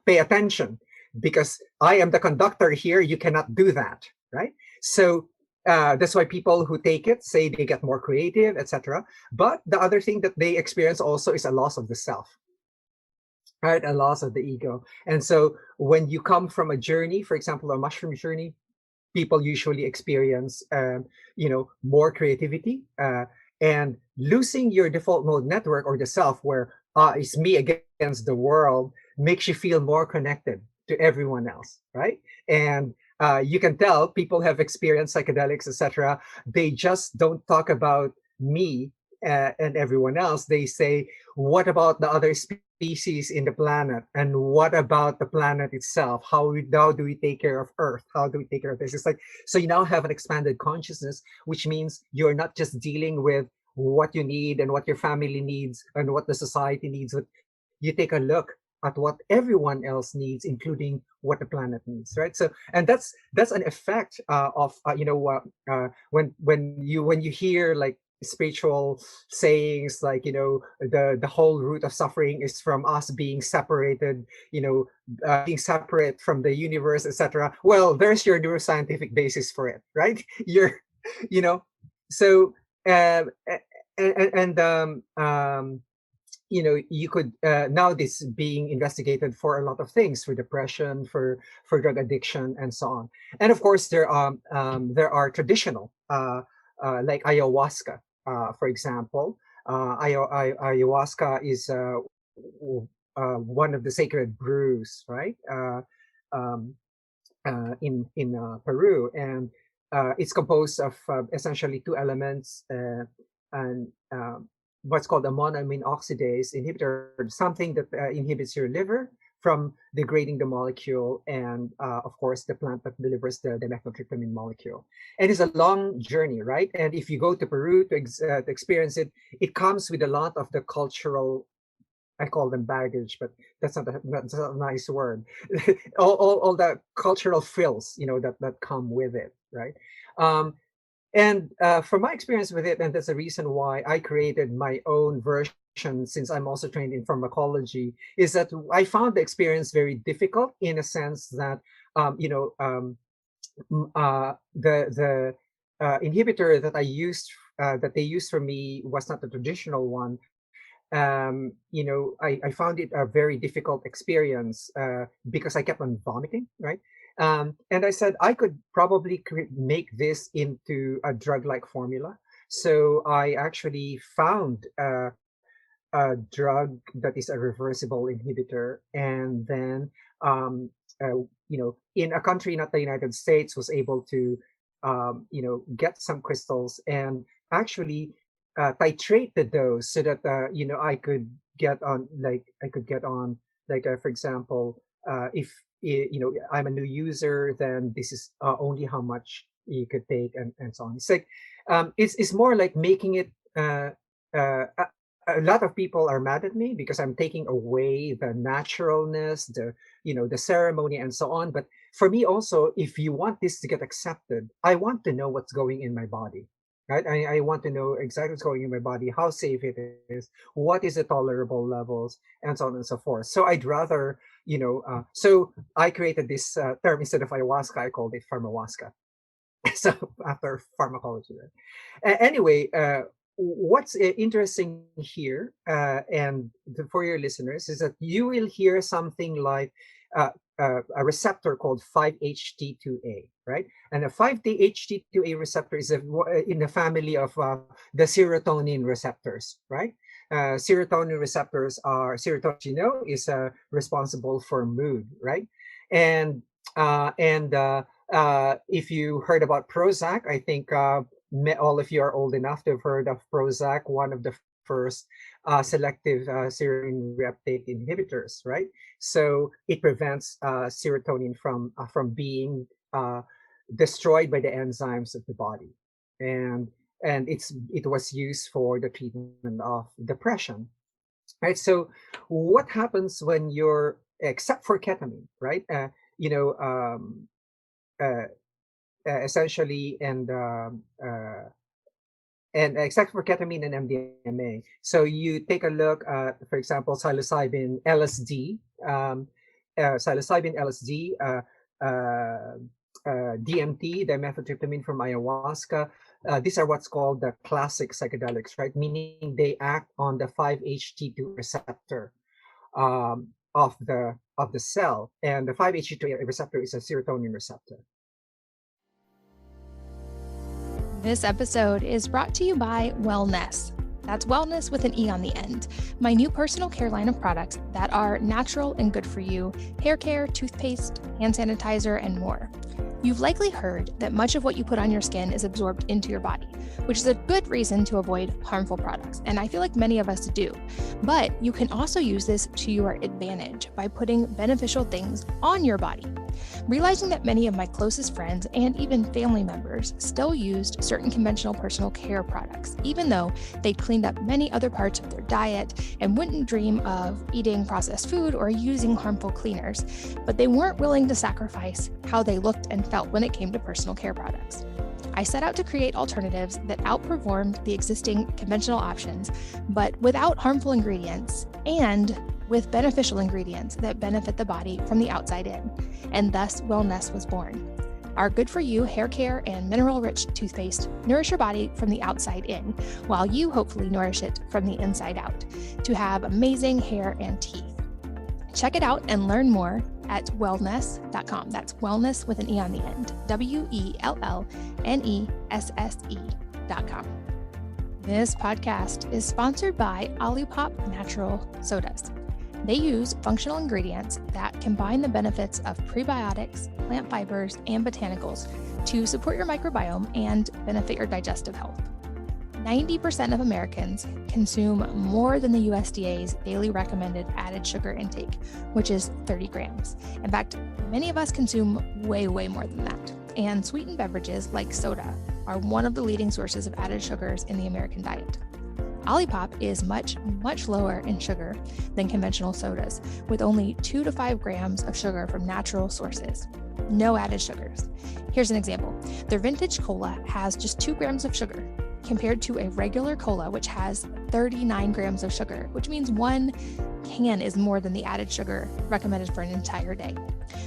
Speaker 3: pay attention, because I am the conductor here. You cannot do that, right? So that's why people who take it say they get more creative, etc. But the other thing that they experience also is a loss of the self, right? A loss of the ego. And so when you come from a journey, for example, a mushroom journey, people usually experience, more creativity, and losing your default mode network or the self, where it's me against the world, makes you feel more connected to everyone else, right? And you can tell people have experienced psychedelics, etc. They just don't talk about me and everyone else. They say, what about the other species in the planet? And what about the planet itself? How do we take care of Earth? How do we take care of this? It's like, so you now have an expanded consciousness, which means you're not just dealing with what you need and what your family needs and what the society needs. But you take a look at what everyone else needs, including what the planet needs, right? So, and that's an effect of when you hear like spiritual sayings like the whole root of suffering is from us being separated, being separate from the universe, etc. Well, there's your neuroscientific basis for it, right? You're, you know, so uh, and you could now this is being investigated for a lot of things, for depression, for drug addiction, and so on. And of course there are traditional like ayahuasca, for example. Ayahuasca is one of the sacred brews, right? Um, in Peru, and it's composed of essentially two elements, and what's called a monoamine oxidase inhibitor, something that inhibits your liver from degrading the molecule, and of course the plant that delivers the methyltryptamine molecule. And it's a long journey, right? And if you go to Peru to experience it, it comes with a lot of the cultural, I call them baggage, but that's not a nice word. All the cultural frills, that come with it, right? Um, and from my experience with it, and that's the reason why I created my own version, since I'm also trained in pharmacology, is that I found the experience very difficult in a sense that the inhibitor that they used for me was not the traditional one. I found it a very difficult experience because I kept on vomiting, right? And I said I could probably make this into a drug-like formula. So I actually found a drug that is a reversible inhibitor, and then in a country not the United States, was able to get some crystals and actually titrate the dose so that I could get on for example, if I'm a new user, then this is only how much you could take, and so on. It's like it's more like making it a lot of people are mad at me because I'm taking away the naturalness, the ceremony, and so on. But for me also, if you want this to get accepted, I want to know what's going in my body, right? I want to know exactly what's going in my body, how safe it is, what is the tolerable levels, and so on and so forth. So I'd rather, so I created this term. Instead of ayahuasca, I called it pharmahuasca. So after pharmacology, right? Anyway, what's interesting here, and for your listeners, is that you will hear something like a receptor called 5-HT2A, right? And a 5-HT2A receptor is in the family of the serotonin receptors, right? Serotonin receptors serotonin, is responsible for mood, right? And if you heard about Prozac, I think all of you are old enough to have heard of Prozac, one of the first selective serotonin reuptake inhibitors, right? So it prevents serotonin from being destroyed by the enzymes of the body, and it was used for the treatment of depression, right? So what happens when you're, except for ketamine, right? Essentially, and except for ketamine and MDMA. So you take a look at, for example, psilocybin, LSD, DMT, dimethyltryptamine from ayahuasca. These are what's called the classic psychedelics, right? Meaning they act on the 5-HT2 receptor of the cell, and the 5-HT2 receptor is a serotonin receptor.
Speaker 2: This episode is brought to you by Wellness. That's wellness with an E on the end. My new personal care line of products that are natural and good for you: hair care, toothpaste, hand sanitizer, and more. You've likely heard that much of what you put on your skin is absorbed into your body, which is a good reason to avoid harmful products, and I feel like many of us do. But you can also use this to your advantage by putting beneficial things on your body. Realizing that many of my closest friends and even family members still used certain conventional personal care products, even though they'd cleaned up many other parts of their diet and wouldn't dream of eating processed food or using harmful cleaners, but they weren't willing to sacrifice how they looked and felt when it came to personal care products. I set out to create alternatives that outperformed the existing conventional options, but without harmful ingredients and with beneficial ingredients that benefit the body from the outside in, and thus Wellness was born. Our good-for-you hair care and mineral-rich toothpaste nourish your body from the outside in, while you hopefully nourish it from the inside out to have amazing hair and teeth. Check it out and learn more at wellness.com. That's wellness with an E on the end. WELLNESSE.com. This podcast is sponsored by Olipop Natural Sodas. They use functional ingredients that combine the benefits of prebiotics, plant fibers, and botanicals to support your microbiome and benefit your digestive health. 90% of Americans consume more than the USDA's daily recommended added sugar intake, which is 30 grams. In fact, many of us consume way more than that. And sweetened beverages like soda are one of the leading sources of added sugars in the American diet. Olipop is much lower in sugar than conventional sodas, with only 2 to 5 grams of sugar from natural sources. No added sugars. Here's an example. Their vintage cola has just 2 grams of sugar, compared to a regular cola, which has 39 grams of sugar, which means one can is more than the added sugar recommended for an entire day.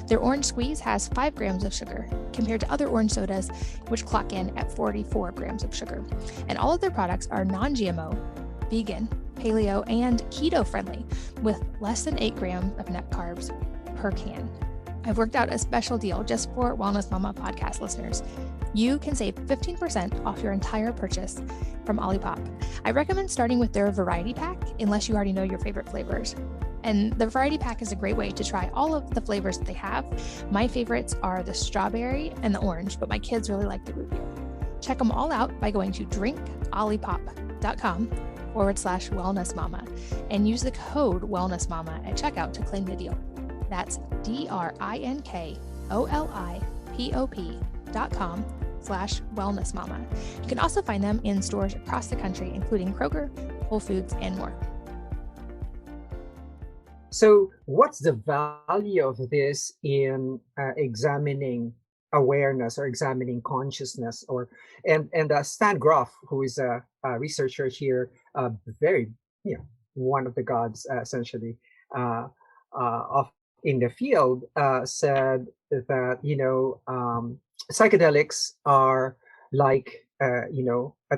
Speaker 2: Their orange squeeze has 5 grams of sugar, compared to other orange sodas, which clock in at 44 grams of sugar. And all of their products are non-GMO, vegan, paleo, and keto friendly, with less than 8 grams of net carbs per can. I've worked out a special deal just for Wellness Mama podcast listeners. You can save 15% off your entire purchase from Olipop. I recommend starting with their variety pack, unless you already know your favorite flavors. And the variety pack is a great way to try all of the flavors that they have. My favorites are the strawberry and the orange, but my kids really like the root beer. Check them all out by going to drinkolipop.com/wellnessmama and use the code wellnessmama at checkout to claim the deal. That's drinkolipop.com/wellnessmama. You can also find them in stores across the country, including Kroger, Whole Foods, and more.
Speaker 3: So what's the value of this in examining awareness or examining consciousness? And Stan Groff, who is a researcher here, very, one of the gods essentially of in the field, said that psychedelics are like a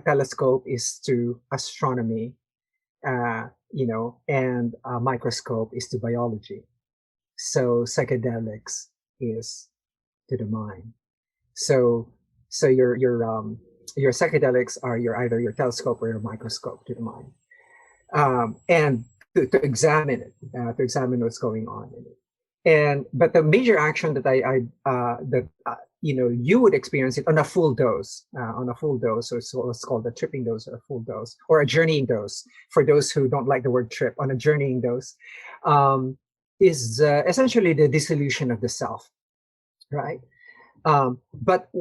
Speaker 3: telescope is to astronomy, and a microscope is to biology. So psychedelics is to the mind. So your psychedelics are either your telescope or your microscope to the mind, and to examine it, to examine what's going on in it. But the major action that you would experience it on a full dose, so it's what's called a tripping dose or a full dose or a journeying dose. For those who don't like the word trip, on a journeying dose, is essentially the dissolution of the self, right? But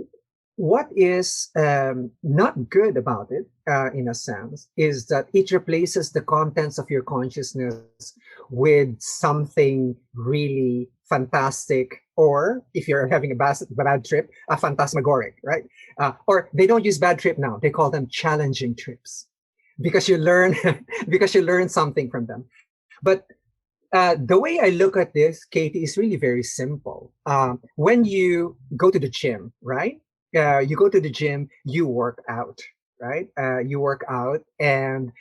Speaker 3: what is not good about it, in a sense, is that it replaces the contents of your consciousness with something really fantastic, or if you're having a bad trip, a phantasmagoric, right? Or they don't use bad trip now; they call them challenging trips, because you learn something from them. But the way I look at this, Katie, is really very simple. When you go to the gym, right? You go to the gym, you work out, right? You work out, and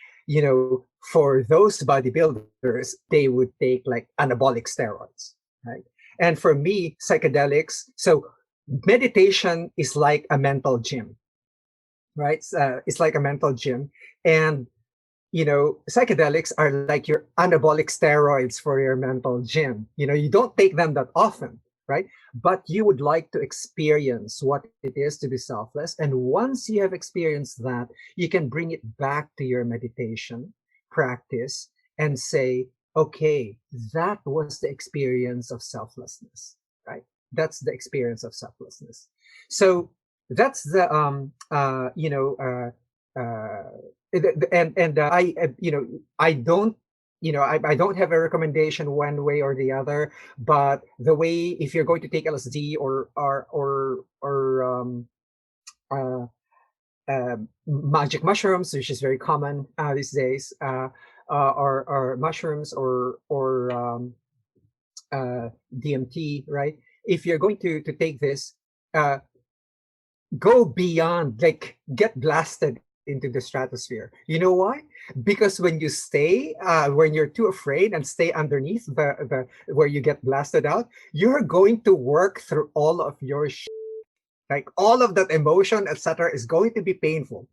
Speaker 3: for those bodybuilders, they would take like anabolic steroids, right? And for me, psychedelics. So meditation is like a mental gym, right? It's like a mental gym, and psychedelics are like your anabolic steroids for your mental gym. You don't take them that often, right? But you would like to experience what it is to be selfless. And once you have experienced that, you can bring it back to your meditation practice and say, okay, that was the experience of selflessness, right? That's the experience of selflessness. So that's the I don't I don't have a recommendation one way or the other, but the way, if you're going to take LSD or uh, magic mushrooms, which is very common these days, or mushrooms or DMT, right? If you're going to take this, uh, go beyond, like get blasted into the stratosphere. You know why? Because when you stay, when you're too afraid and stay underneath the where you get blasted out, you're going to work through all of your like all of that emotion, etc., is going to be painful.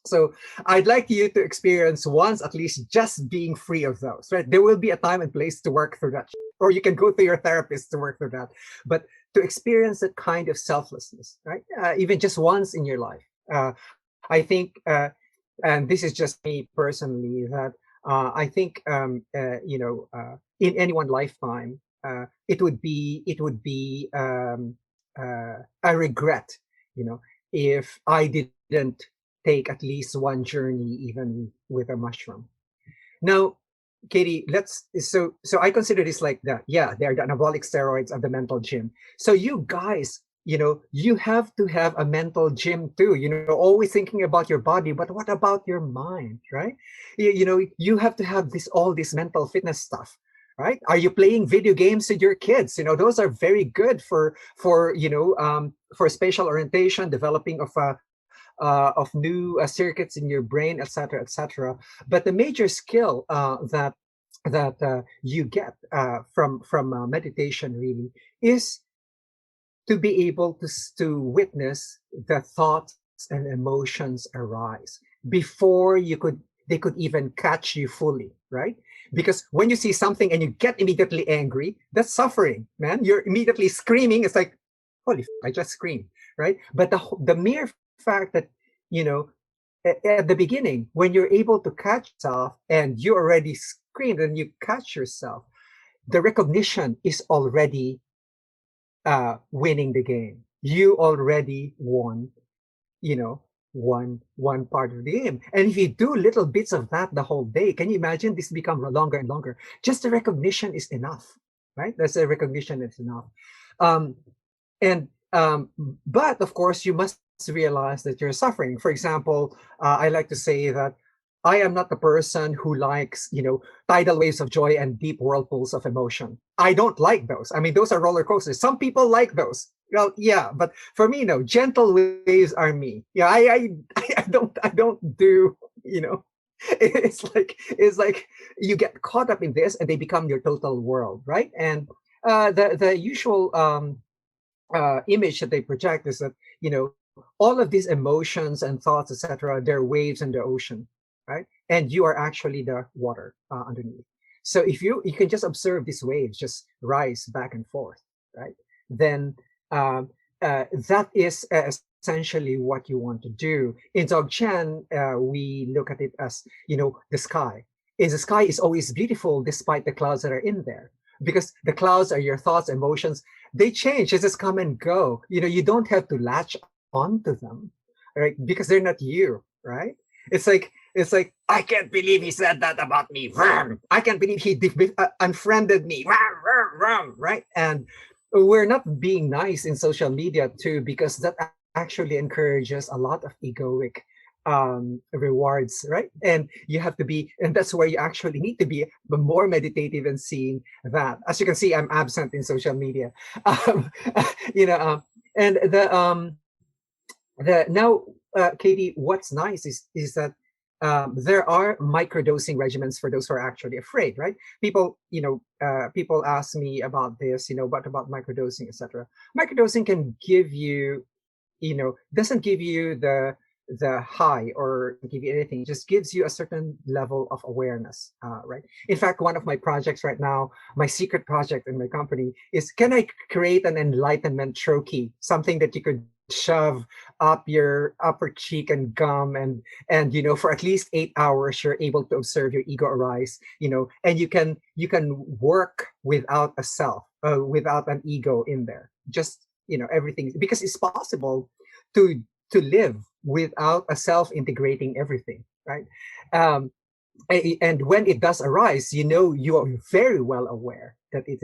Speaker 3: So I'd like you to experience once at least just being free of those, right? There will be a time and place to work through that, or you can go to your therapist to work through that. But to experience that kind of selflessness, right? Even just once in your life. I think, and this is just me personally, that I think, in any one lifetime, it would be a regret, if I didn't take at least one journey, even with a mushroom. Now, Katie, so I consider this like that. Yeah, they're the anabolic steroids of the mental gym. So you guys, you have to have a mental gym too. Always thinking about your body, but what about your mind, right? You have to have all this mental fitness stuff. Right? Are you playing video games with your kids? Those are very good for spatial orientation, developing of new circuits in your brain, etc., etc. But the major skill that you get from meditation really is to be able to witness the thoughts and emotions arise before they could even catch you fully, right? Because when you see something and you get immediately angry, that's suffering, man. You're immediately screaming. It's like, holy, I just screamed, right? But the mere fact that, at the beginning, when you're able to catch yourself and you already screamed and you catch yourself, the recognition is already winning the game. You already won, one part of the game. And if you do little bits of that the whole day, can you imagine this become longer and longer? Just the recognition is enough, right? That's the recognition is enough. Um, and but of course, you must realize that you're suffering. For example, I like to say that I am not the person who likes, tidal waves of joy and deep whirlpools of emotion. I don't like those. I mean, those are roller coasters. Some people like those. Well, yeah, but for me, no. Gentle waves are me. Yeah, I don't do. It's like you get caught up in this, and they become your total world, right? And the usual image that they project is that all of these emotions and thoughts, etc., they're waves in the ocean, right? And you are actually the water underneath. So if you can just observe these waves just rise back and forth, right? Then that is essentially what you want to do. In Dzogchen, we look at it as the sky. The sky is always beautiful despite the clouds that are in there, because the clouds are your thoughts, emotions. They change, they just come and go. You don't have to latch onto them, right? Because they're not you, right? It's like I can't believe he said that about me. I can't believe he unfriended me, right? And we're not being nice in social media too, because that actually encourages a lot of egoic rewards, right? And you have to be, and that's where you actually need to be more meditative and seeing that. As you can see, I'm absent in social media. um, and the now, Katie, what's nice is that there are microdosing regimens for those who are actually afraid, right? People ask me about this, what about microdosing, etc. Microdosing can give you, doesn't give you the high or give you anything. It just gives you a certain level of awareness, right? In fact, one of my projects right now, my secret project in my company, is can I create an enlightenment trochee, something that you could shove up your upper cheek and gum, and for at least 8 hours you're able to observe your ego arise, and you can work without a self, without an ego in there. Just, everything, because it's possible to live without a self integrating everything, right? Um, and when it does arise, you are very well aware that it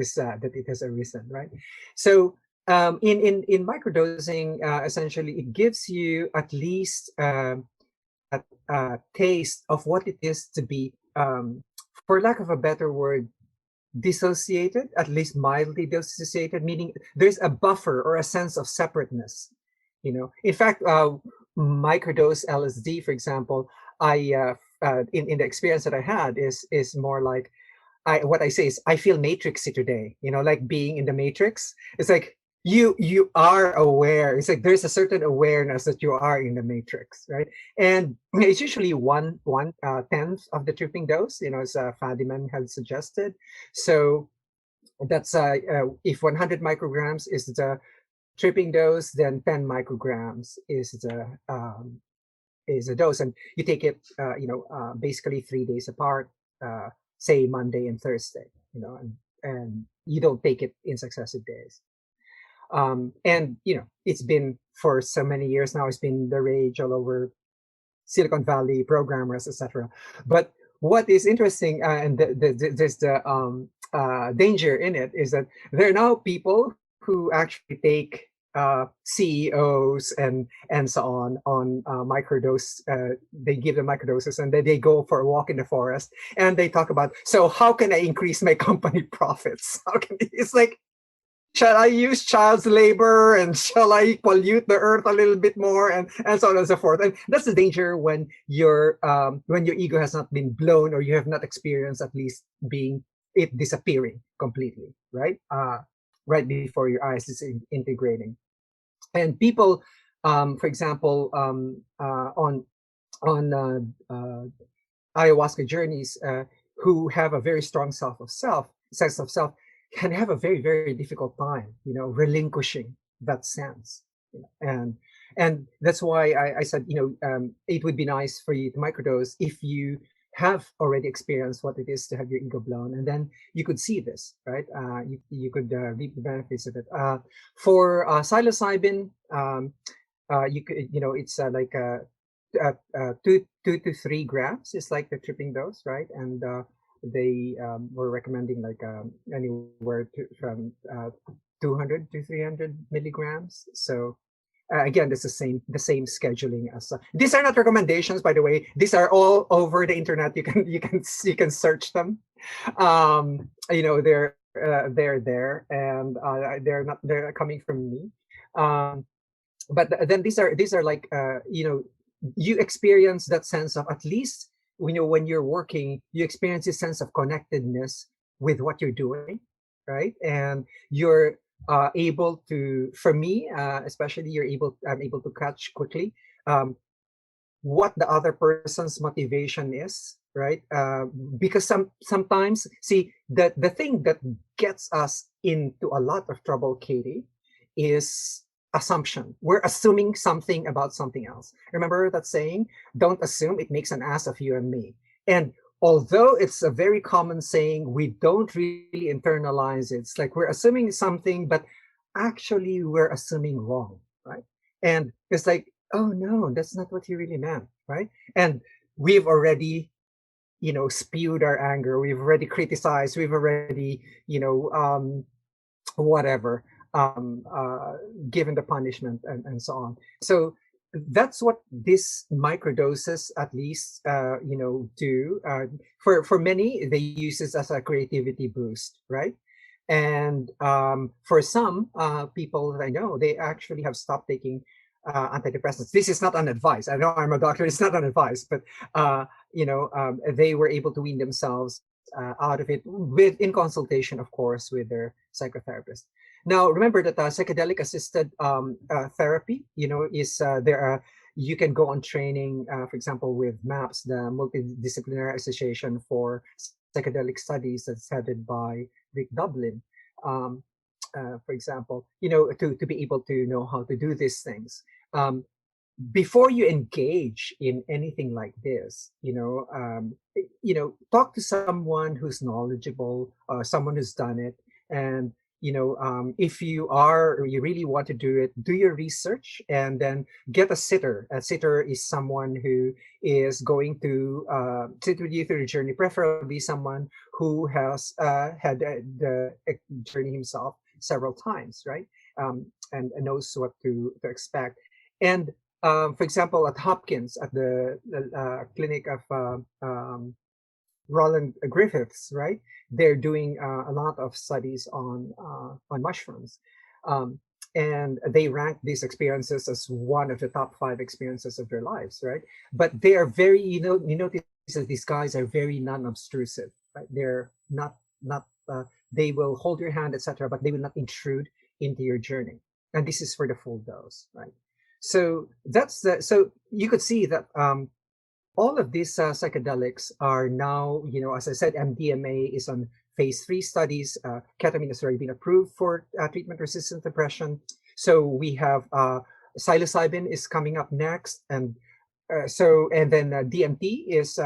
Speaker 3: has arisen, right? So in microdosing, essentially, it gives you at least a taste of what it is to be, for lack of a better word, dissociated, at least mildly dissociated, meaning there's a buffer or a sense of separateness. In fact, microdose LSD, for example, I in the experience that I had is more like, what I say is, I feel matrixy today, like being in the matrix. It's like you are aware. It's like there's a certain awareness that you are in the matrix, right? And it's usually one tenth of the tripping dose, as Fadiman had suggested. So that's if 100 micrograms is the tripping dose, then 10 micrograms is a dose, and you take it basically 3 days apart, say Monday and Thursday, and you don't take it in successive days. And it's been for so many years now. It's been the rage all over Silicon Valley, programmers, etc. But what is interesting, and there's the danger in it, is that there are now people who actually take CEOs and so on microdose. They give them microdoses, and then they go for a walk in the forest, and they talk about, so how can I increase my company profits? It's like, shall I use child's labor, and shall I pollute the earth a little bit more, and so on and so forth? And that's the danger when your ego has not been blown, or you have not experienced at least it disappearing completely, right? Right before your eyes, is integrating. And people, for example, on ayahuasca journeys, who have a very strong sense of self, can have a very, very difficult time, relinquishing that sense. And that's why I said, it would be nice for you to microdose if you have already experienced what it is to have your ego blown, and then you could see this, right? You could reap the benefits of it. For psilocybin, you could, it's like 2 to 3 grams is like the tripping dose, right? And they were recommending like anywhere from 200 to 300 milligrams. So again, it's the same scheduling as these are not recommendations, by the way. These are all over the internet. You can search them. They're there, and they're coming from me. But then these are like you experience that sense of, at least when you're working, you experience a sense of connectedness with what you're doing, right? And you're able to, for me especially, I'm able to catch quickly what the other person's motivation is, right? Because sometimes, see, the thing that gets us into a lot of trouble, Katie, is assumption. We're assuming something about something else. Remember that saying, don't assume, it makes an ass of you and me. And although it's a very common saying, we don't really internalize it. It's like we're assuming something, but actually we're assuming wrong, right? And it's like, oh no, that's not what he really meant, right? And we've already spewed our anger, we've already criticized, we've already whatever, given the punishment, and so on. So that's what this microdoses at least do. For many, they use this as a creativity boost, right? And for some people that I know, they actually have stopped taking antidepressants. This is not an advice. I know I'm a doctor. It's not an advice, but they were able to wean themselves out of it, in consultation, of course, with their psychotherapist. Now, remember that psychedelic assisted therapy, is there are, you can go on training, for example, with MAPS, the Multidisciplinary Association for Psychedelic Studies, that's headed by Rick Dublin, for example, to be able to know how to do these things. Before you engage in anything like this, talk to someone who's knowledgeable, someone who's done it, and if you really want to do it, do your research and then get a sitter. A sitter is someone who is going to sit with you through the journey, preferably someone who has had the journey himself several times, right? And knows what to expect. And for example, at Hopkins, at the clinic of Roland Griffiths, right? They're doing a lot of studies on mushrooms, um, and they rank these experiences as one of the top 5 experiences of their lives, right? But they are very, you notice that these guys are very non-obtrusive, right? They're not they will hold your hand, etc., but they will not intrude into your journey. And this is for the full dose, right? So so you could see that all of these psychedelics are now, as I said, MDMA is on phase 3 studies. Ketamine has already been approved for treatment-resistant depression. So we have psilocybin is coming up next, and and then DMT is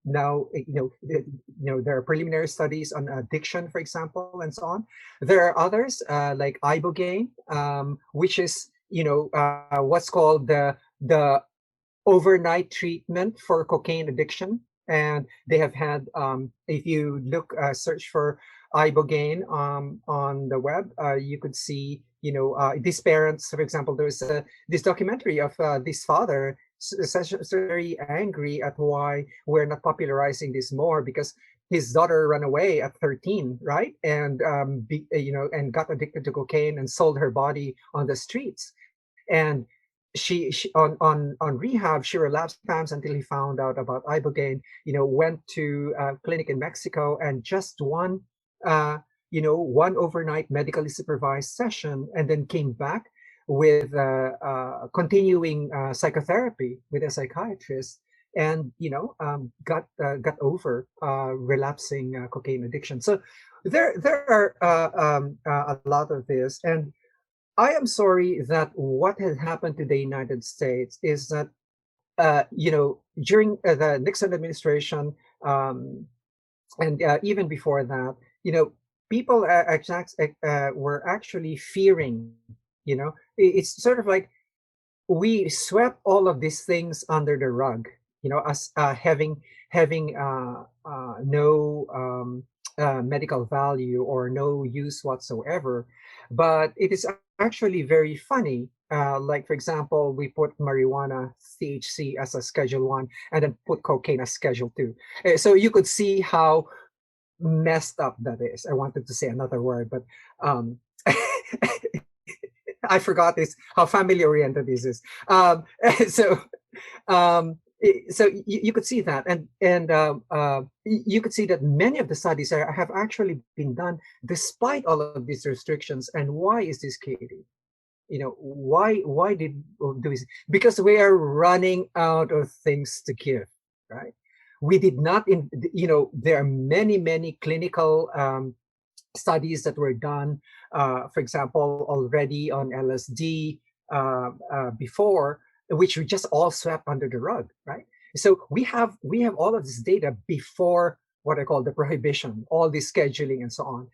Speaker 3: now, there are preliminary studies on addiction, for example, and so on. There are others like ibogaine, which is what's called the overnight treatment for cocaine addiction. And they have had, if you search for ibogaine on the web, you could see, these parents, for example, there's this documentary of this father very angry at why we're not popularizing this more, because his daughter ran away at 13, right? And, and got addicted to cocaine and sold her body on the streets. And she on rehab, she relapsed times until he found out about ibogaine. Went to a clinic in Mexico, and just one overnight medically supervised session, and then came back with continuing psychotherapy with a psychiatrist, and got over relapsing cocaine addiction. So there are a lot of this. And I am sorry that what has happened to the United States is that, during the Nixon administration, and even before that, people were actually fearing, it's sort of like we swept all of these things under the rug, as having no medical value or no use whatsoever. But it is actually very funny. Like, for example, we put marijuana, THC, as a Schedule 1, and then put cocaine as Schedule 2. So you could see how messed up that is. I wanted to say another word, but I forgot this, how family oriented this is. So you could see that, and you could see that many of the studies have actually been done despite all of these restrictions. And why is this, Katie? Why did do this? Because we are running out of things to give, right? We did not, there are many clinical studies that were done, for example, already on LSD before, which we just all swept under the rug, right? So we have all of this data before what I call the prohibition, all this scheduling and so on.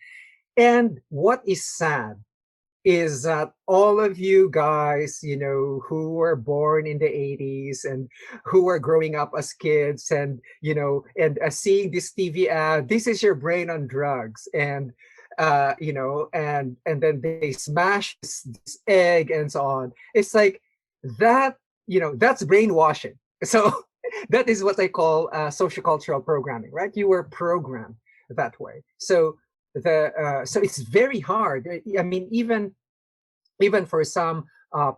Speaker 3: And what is sad is that all of you guys, who were born in the 80s and who were growing up as kids, and, and seeing this TV ad, this is your brain on drugs. And, and then they smash this egg and so on. It's like that, that's brainwashing. So that is what I call sociocultural programming, right? You were programmed that way. So so it's very hard. I mean, even for some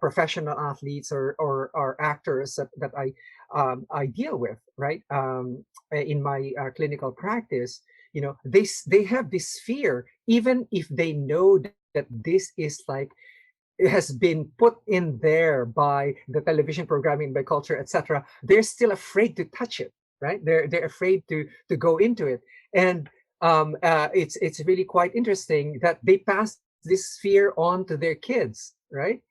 Speaker 3: professional athletes or actors that I deal with, right, in my clinical practice, they have this fear, even if they know that this is like, it has been put in there by the television programming, by culture, etc. They're still afraid to touch it, right? They're afraid to go into it. And it's really quite interesting that they pass this fear on to their kids, right?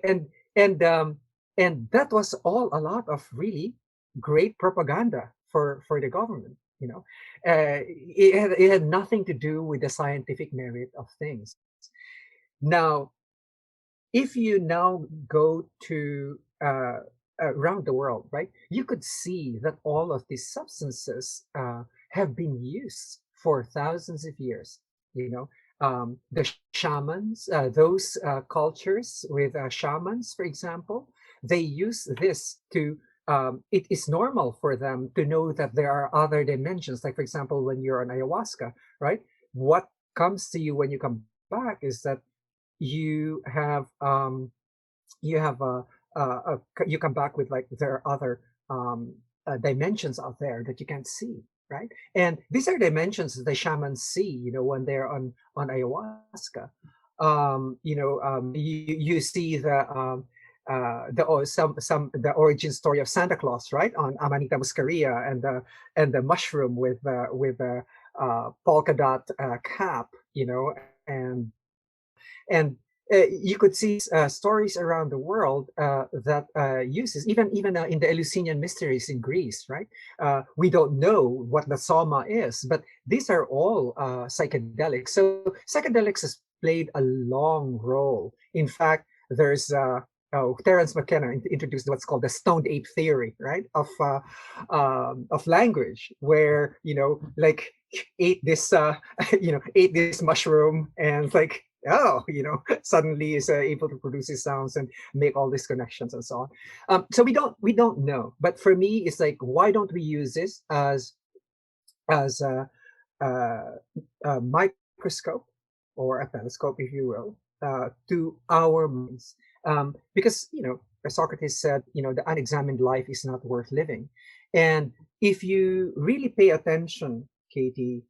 Speaker 3: And and that was all a lot of really great propaganda for the government, It had nothing to do with the scientific merit of things. Now, if you now go to around the world, right, you could see that all of these substances have been used for thousands of years. The shamans, those cultures with shamans, for example, they use this to. It is normal for them to know that there are other dimensions. Like, for example, when you're on ayahuasca, right? What comes to you when you come back is that you have you have you come back with, like, there are other dimensions out there that you can't see, right? And these are dimensions that the shamans see, when they're on ayahuasca. You see the origin story of Santa Claus, right, on Amanita muscaria, and the mushroom with the polka dot cap, and you could see stories around the world that uses, even in the Eleusinian mysteries in Greece, right? We don't know what the soma is, but these are all psychedelics. So psychedelics has played a long role. In fact, there's Terence McKenna introduced what's called the stoned ape theory, right, of language, where like ate this ate this mushroom, and like, oh, suddenly is able to produce these sounds and make all these connections and so on. So we don't know, but for me, it's like, why don't we use this as a microscope, or a telescope, if you will, to our minds? Because, as Socrates said, the unexamined life is not worth living. And if you really pay attention, Katie,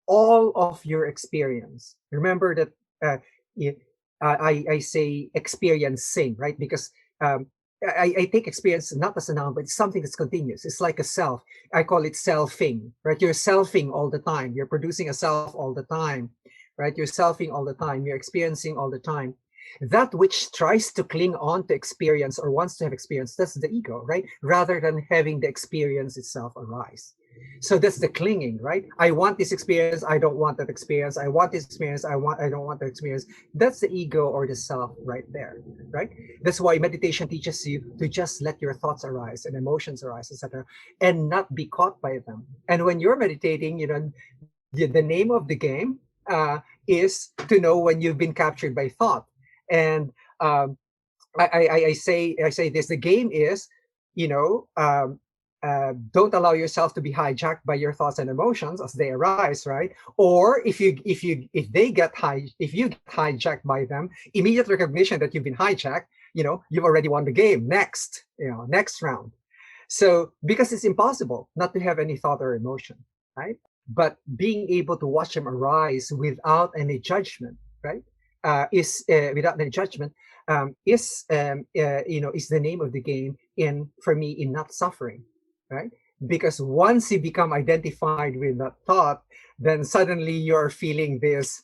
Speaker 3: all of your experience, remember that uh, it, I say experiencing, right? Because I take experience not as a noun, but it's something that's continuous. It's like a self. I call it selfing, right? You're selfing all the time. You're producing a self all the time, right? You're selfing all the time. You're experiencing all the time. That which tries to cling on to experience or wants to have experience, that's the ego, right? Rather than having the experience itself arise. So that's the clinging, right? I want this experience. I don't want that experience. I want this experience. I don't want that experience. That's the ego or the self right there, right? That's why meditation teaches you to just let your thoughts arise and emotions arise, etc., and not be caught by them. And when you're meditating, the name of the game is to know when you've been captured by thought. And I say this: the game is, don't allow yourself to be hijacked by your thoughts and emotions as they arise, right? Or if you if you get hijacked by them, immediate recognition that you've been hijacked, you've already won the game. Next round. So, because it's impossible not to have any thought or emotion, right? But being able to watch them arise without any judgment, right? Is without any judgment, is the name of the game, for me, in not suffering, right? Because once you become identified with that thought, then suddenly you're feeling this,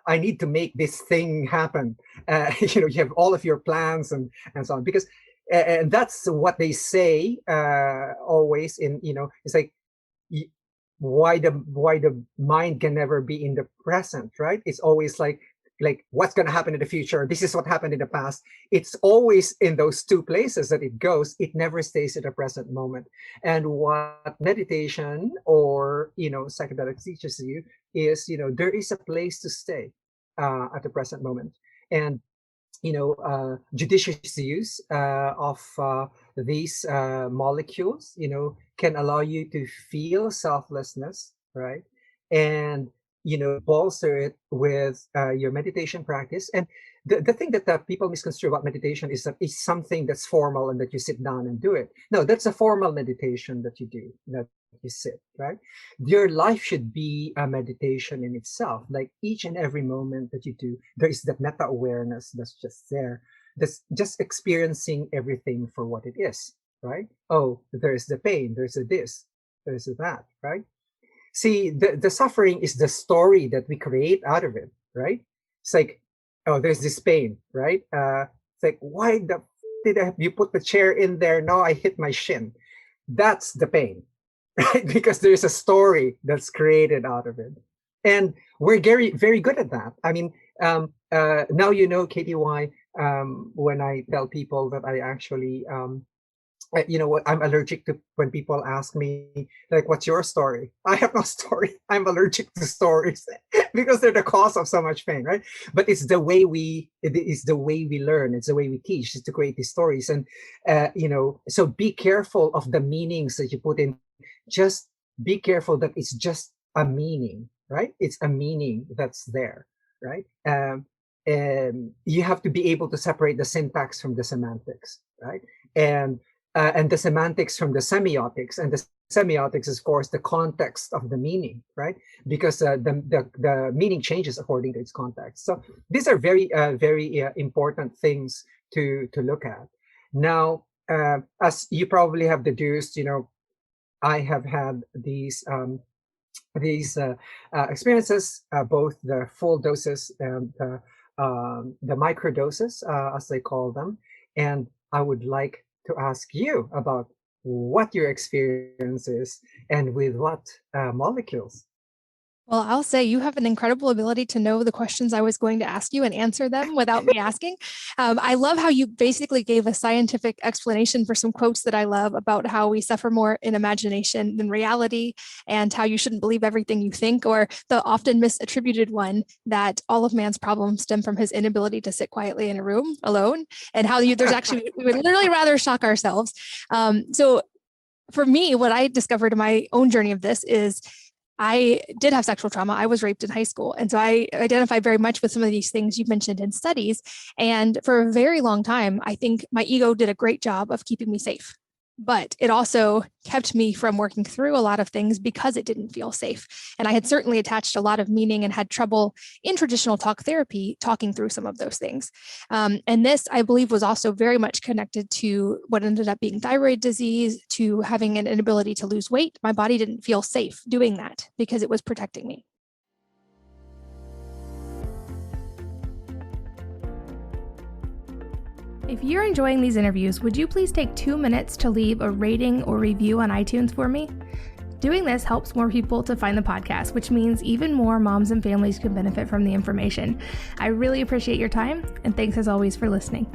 Speaker 3: I need to make this thing happen. You have all of your plans and so on, because and that's what they say always, it's like, why the mind can never be in the present, right? It's always like what's going to happen in the future. This is what happened in the past. It's always in those two places that it goes. It never stays in the present moment. And what meditation or psychedelics teaches you is, there is a place to stay at the present moment. And judicious use of these molecules, can allow you to feel selflessness, right? And bolster it with your meditation practice. And the thing that people misconstrue about meditation is that it's something that's formal and that you sit down and do it. No, that's a formal meditation that you do, that you sit, right? Your life should be a meditation in itself. Like, each and every moment that you do, there is that meta awareness that's just there, that's just experiencing everything for what it is, right? Oh, there's the pain, there's a this, there's a that, right? See, the suffering is the story that we create out of it, right? It's like, oh, there's this pain, right? It's like, why the you put the chair in there? No, I hit my shin. That's the pain. right? Because there's a story that's created out of it. And we're very, very good at that. I mean, now you know, Katie, why when I tell people that I actually, you know what, I'm allergic to when people ask me, like, what's your story? I have no story. I'm allergic to stories because they're the cause of so much pain, right? But it's the way we learn. It's the way we teach, is to create these stories. And, you know, so be careful of the meanings that you put in. Just be careful that it's just a meaning, right? It's a meaning that's there, right? And you have to be able to separate the syntax from the semantics, right? And the semantics from the semiotics, and the semiotics is, of course, the context of the meaning, right? Because the meaning changes according to its context. So these are very important things to look at. Now, as you probably have deduced, you know, I have had these experiences, both the full doses and the micro doses, as they call them. And I would like to ask you about what your experience is and with what molecules.
Speaker 2: Well, I'll say you have an incredible ability to know the questions I was going to ask you and answer them without me asking. I love how you basically gave a scientific explanation for some quotes that I love about how we suffer more in imagination than reality, and how you shouldn't believe everything you think, or the often misattributed one that all of man's problems stem from his inability to sit quietly in a room alone, and how there's actually, we would literally rather shock ourselves. So for me, what I discovered in my own journey of this is I did have sexual trauma. I was raped in high school. And so I identify very much with some of these things you mentioned in studies. And for a very long time, I think my ego did a great job of keeping me safe. But it also kept me from working through a lot of things because it didn't feel safe. And I had certainly attached a lot of meaning and had trouble in traditional talk therapy talking through some of those things. And this, I believe, was also very much connected to what ended up being thyroid disease, to having an inability to lose weight. My body didn't feel safe doing that because it was protecting me. If you're enjoying these interviews, would you please take 2 minutes to leave a rating or review on iTunes for me? Doing this helps more people to find the podcast, which means even more moms and families can benefit from the information. I really appreciate your time, and thanks as always for listening.